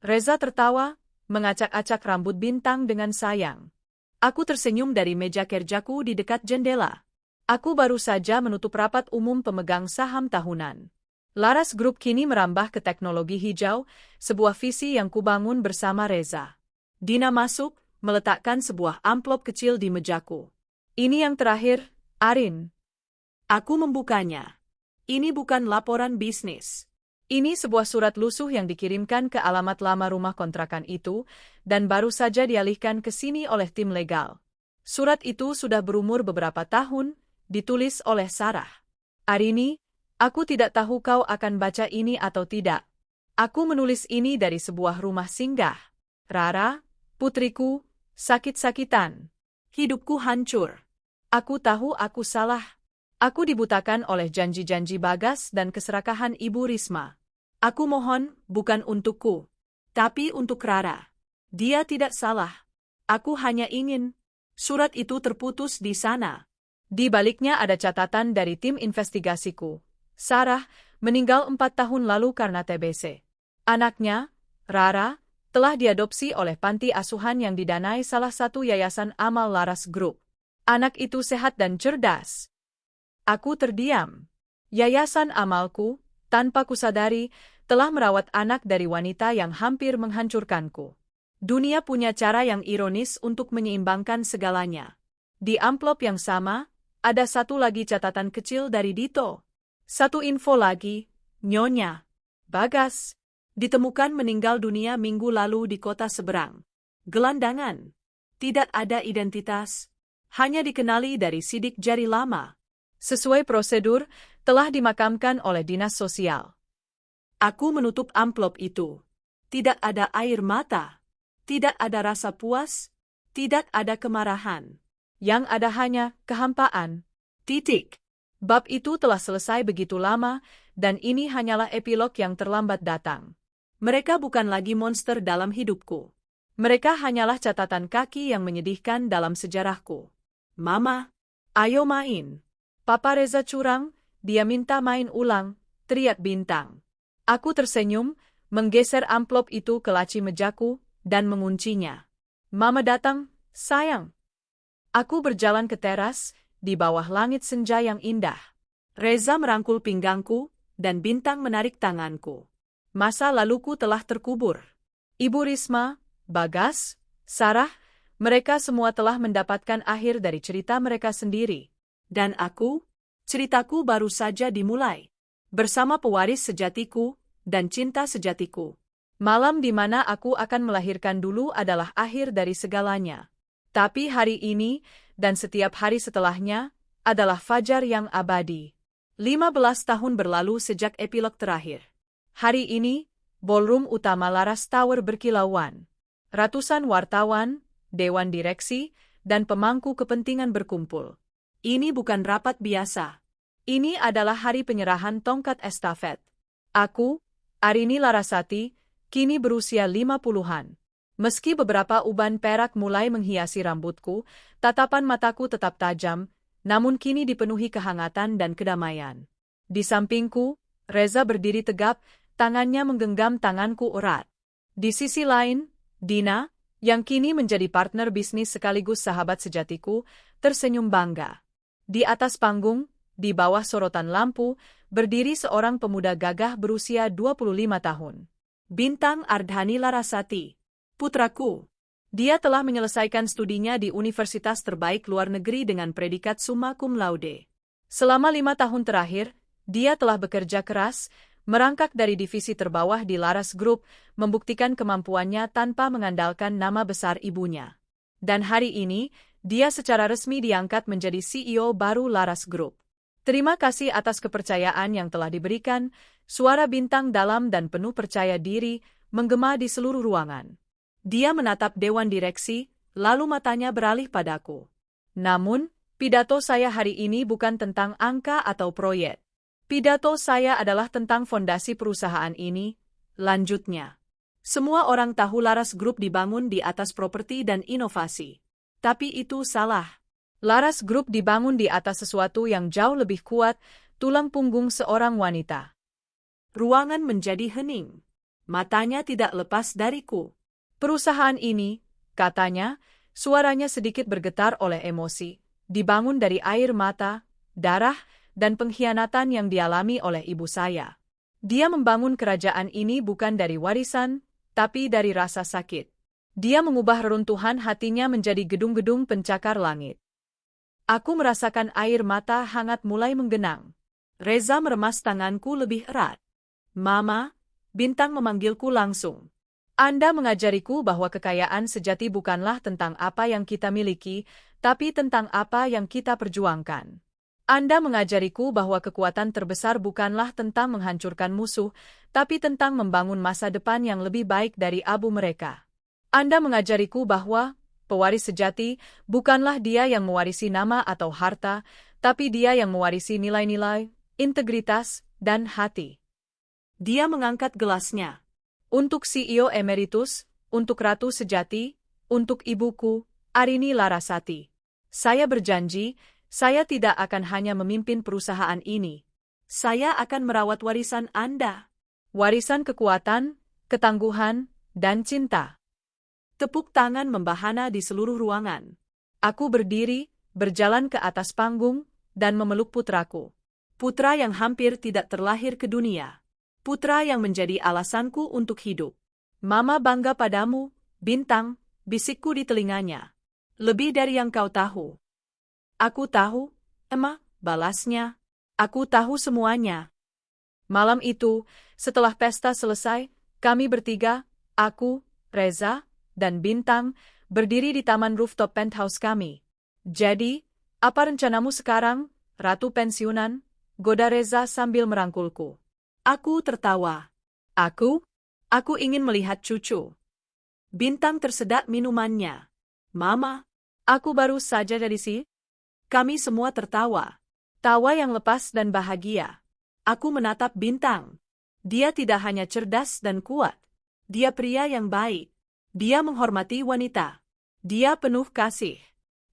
Reza tertawa, mengacak-acak rambut Bintang dengan sayang. Aku tersenyum dari meja kerjaku di dekat jendela. Aku baru saja menutup rapat umum pemegang saham tahunan. Laras Group kini merambah ke teknologi hijau, sebuah visi yang kubangun bersama Reza. Dina masuk, meletakkan sebuah amplop kecil di mejaku. Ini yang terakhir, Arin. Aku membukanya. Ini bukan laporan bisnis. Ini sebuah surat lusuh yang dikirimkan ke alamat lama rumah kontrakan itu, dan baru saja dialihkan ke sini oleh tim legal. Surat itu sudah berumur beberapa tahun, ditulis oleh Sarah. Arini, aku tidak tahu kau akan baca ini atau tidak. Aku menulis ini dari sebuah rumah singgah. Rara, putriku, sakit-sakitan. Hidupku hancur. Aku tahu aku salah. Aku dibutakan oleh janji-janji Bagas dan keserakahan Ibu Risma. Aku mohon, bukan untukku, tapi untuk Rara. Dia tidak salah. Aku hanya ingin. Surat itu terputus di sana. Di baliknya ada catatan dari tim investigasiku. Sarah meninggal 4 tahun lalu karena TBC. Anaknya, Rara, telah diadopsi oleh panti asuhan yang didanai salah satu yayasan amal Laras Group. Anak itu sehat dan cerdas. Aku terdiam. Yayasan amalku, tanpa kusadari, telah merawat anak dari wanita yang hampir menghancurkanku. Dunia punya cara yang ironis untuk menyeimbangkan segalanya. Di amplop yang sama, ada satu lagi catatan kecil dari Dito. Satu info lagi, Nyonya Bagas ditemukan meninggal dunia minggu lalu di kota seberang. Gelandangan. Tidak ada identitas. Hanya dikenali dari sidik jari lama. Sesuai prosedur, telah dimakamkan oleh dinas sosial. Aku menutup amplop itu. Tidak ada air mata. Tidak ada rasa puas. Tidak ada kemarahan. Yang ada hanya kehampaan. Titik. Bab itu telah selesai begitu lama, dan ini hanyalah epilog yang terlambat datang. Mereka bukan lagi monster dalam hidupku. Mereka hanyalah catatan kaki yang menyedihkan dalam sejarahku. Mama, ayo main. Papa Reza curang, dia minta main ulang, teriak Bintang. Aku tersenyum, menggeser amplop itu ke laci mejaku, dan menguncinya. Mama datang, sayang. Aku berjalan ke teras, di bawah langit senja yang indah. Reza merangkul pinggangku, dan Bintang menarik tanganku. Masa laluku telah terkubur. Ibu Risma, Bagas, Sarah, mereka semua telah mendapatkan akhir dari cerita mereka sendiri. Dan aku, ceritaku baru saja dimulai. Bersama pewaris sejatiku, dan cinta sejatiku. Malam di mana aku akan melahirkan dulu adalah akhir dari segalanya. Tapi hari ini, dan setiap hari setelahnya, adalah fajar yang abadi. 15 tahun berlalu sejak epilog terakhir. Hari ini, ballroom utama Laras Tower berkilauan. Ratusan wartawan, dewan direksi, dan pemangku kepentingan berkumpul. Ini bukan rapat biasa. Ini adalah hari penyerahan tongkat estafet. Aku, Arini Larasati, kini berusia 50-an. Meski beberapa uban perak mulai menghiasi rambutku, tatapan mataku tetap tajam, namun kini dipenuhi kehangatan dan kedamaian. Di sampingku, Reza berdiri tegap, tangannya menggenggam tanganku erat. Di sisi lain, Dina, yang kini menjadi partner bisnis sekaligus sahabat sejatiku, tersenyum bangga. Di atas panggung, di bawah sorotan lampu, berdiri seorang pemuda gagah berusia 25 tahun. Bintang Ardhani Larasati. Putraku. Dia telah menyelesaikan studinya di universitas terbaik luar negeri dengan predikat summa cum laude. Selama 5 tahun terakhir, dia telah bekerja keras, merangkak dari divisi terbawah di Laras Group, membuktikan kemampuannya tanpa mengandalkan nama besar ibunya. Dan hari ini, dia secara resmi diangkat menjadi CEO baru Laras Group. Terima kasih atas kepercayaan yang telah diberikan, suara Bintang dalam dan penuh percaya diri, menggema di seluruh ruangan. Dia menatap dewan direksi, lalu matanya beralih padaku. Namun, pidato saya hari ini bukan tentang angka atau proyek. Pidato saya adalah tentang fondasi perusahaan ini, lanjutnya. Semua orang tahu Laras Group dibangun di atas properti dan inovasi. Tapi itu salah. Laras Group dibangun di atas sesuatu yang jauh lebih kuat, tulang punggung seorang wanita. Ruangan menjadi hening. Matanya tidak lepas dariku. Perusahaan ini, katanya, suaranya sedikit bergetar oleh emosi, dibangun dari air mata, darah, dan pengkhianatan yang dialami oleh ibu saya. Dia membangun kerajaan ini bukan dari warisan, tapi dari rasa sakit. Dia mengubah reruntuhan hatinya menjadi gedung-gedung pencakar langit. Aku merasakan air mata hangat mulai menggenang. Reza meremas tanganku lebih erat. Mama, Bintang memanggilku langsung. Anda mengajariku bahwa kekayaan sejati bukanlah tentang apa yang kita miliki, tapi tentang apa yang kita perjuangkan. Anda mengajariku bahwa kekuatan terbesar bukanlah tentang menghancurkan musuh, tapi tentang membangun masa depan yang lebih baik dari abu mereka. Anda mengajariku bahwa pewaris sejati bukanlah dia yang mewarisi nama atau harta, tapi dia yang mewarisi nilai-nilai, integritas, dan hati. Dia mengangkat gelasnya. Untuk CEO Emeritus, untuk Ratu Sejati, untuk ibuku, Arini Larasati. Saya berjanji, saya tidak akan hanya memimpin perusahaan ini. Saya akan merawat warisan Anda. Warisan kekuatan, ketangguhan, dan cinta. Tepuk tangan membahana di seluruh ruangan. Aku berdiri, berjalan ke atas panggung, dan memeluk putraku. Putra yang hampir tidak terlahir ke dunia. Putra yang menjadi alasanku untuk hidup. Mama bangga padamu, Bintang, bisikku di telinganya. Lebih dari yang kau tahu. Aku tahu, Emma, balasnya. Aku tahu semuanya. Malam itu, setelah pesta selesai, kami bertiga, aku, Reza, dan Bintang, berdiri di taman rooftop penthouse kami. Jadi, apa rencanamu sekarang, Ratu Pensiunan? Goda Reza sambil merangkulku. Aku tertawa. Aku ingin melihat cucu. Bintang tersedak minumannya. Mama, aku baru saja dari sini. Kami semua tertawa. Tawa yang lepas dan bahagia. Aku menatap Bintang. Dia tidak hanya cerdas dan kuat. Dia pria yang baik. Dia menghormati wanita. Dia penuh kasih.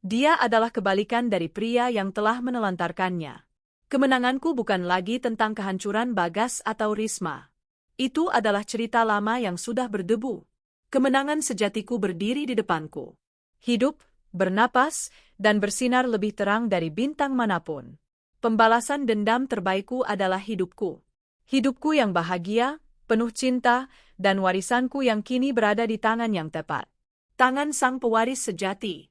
Dia adalah kebalikan dari pria yang telah menelantarkannya. Kemenanganku bukan lagi tentang kehancuran Bagas atau Risma. Itu adalah cerita lama yang sudah berdebu. Kemenangan sejatiku berdiri di depanku. Hidup, bernapas, dan bersinar lebih terang dari bintang manapun. Pembalasan dendam terbaikku adalah hidupku. Hidupku yang bahagia, penuh cinta, dan warisanku yang kini berada di tangan yang tepat. Tangan sang pewaris sejati.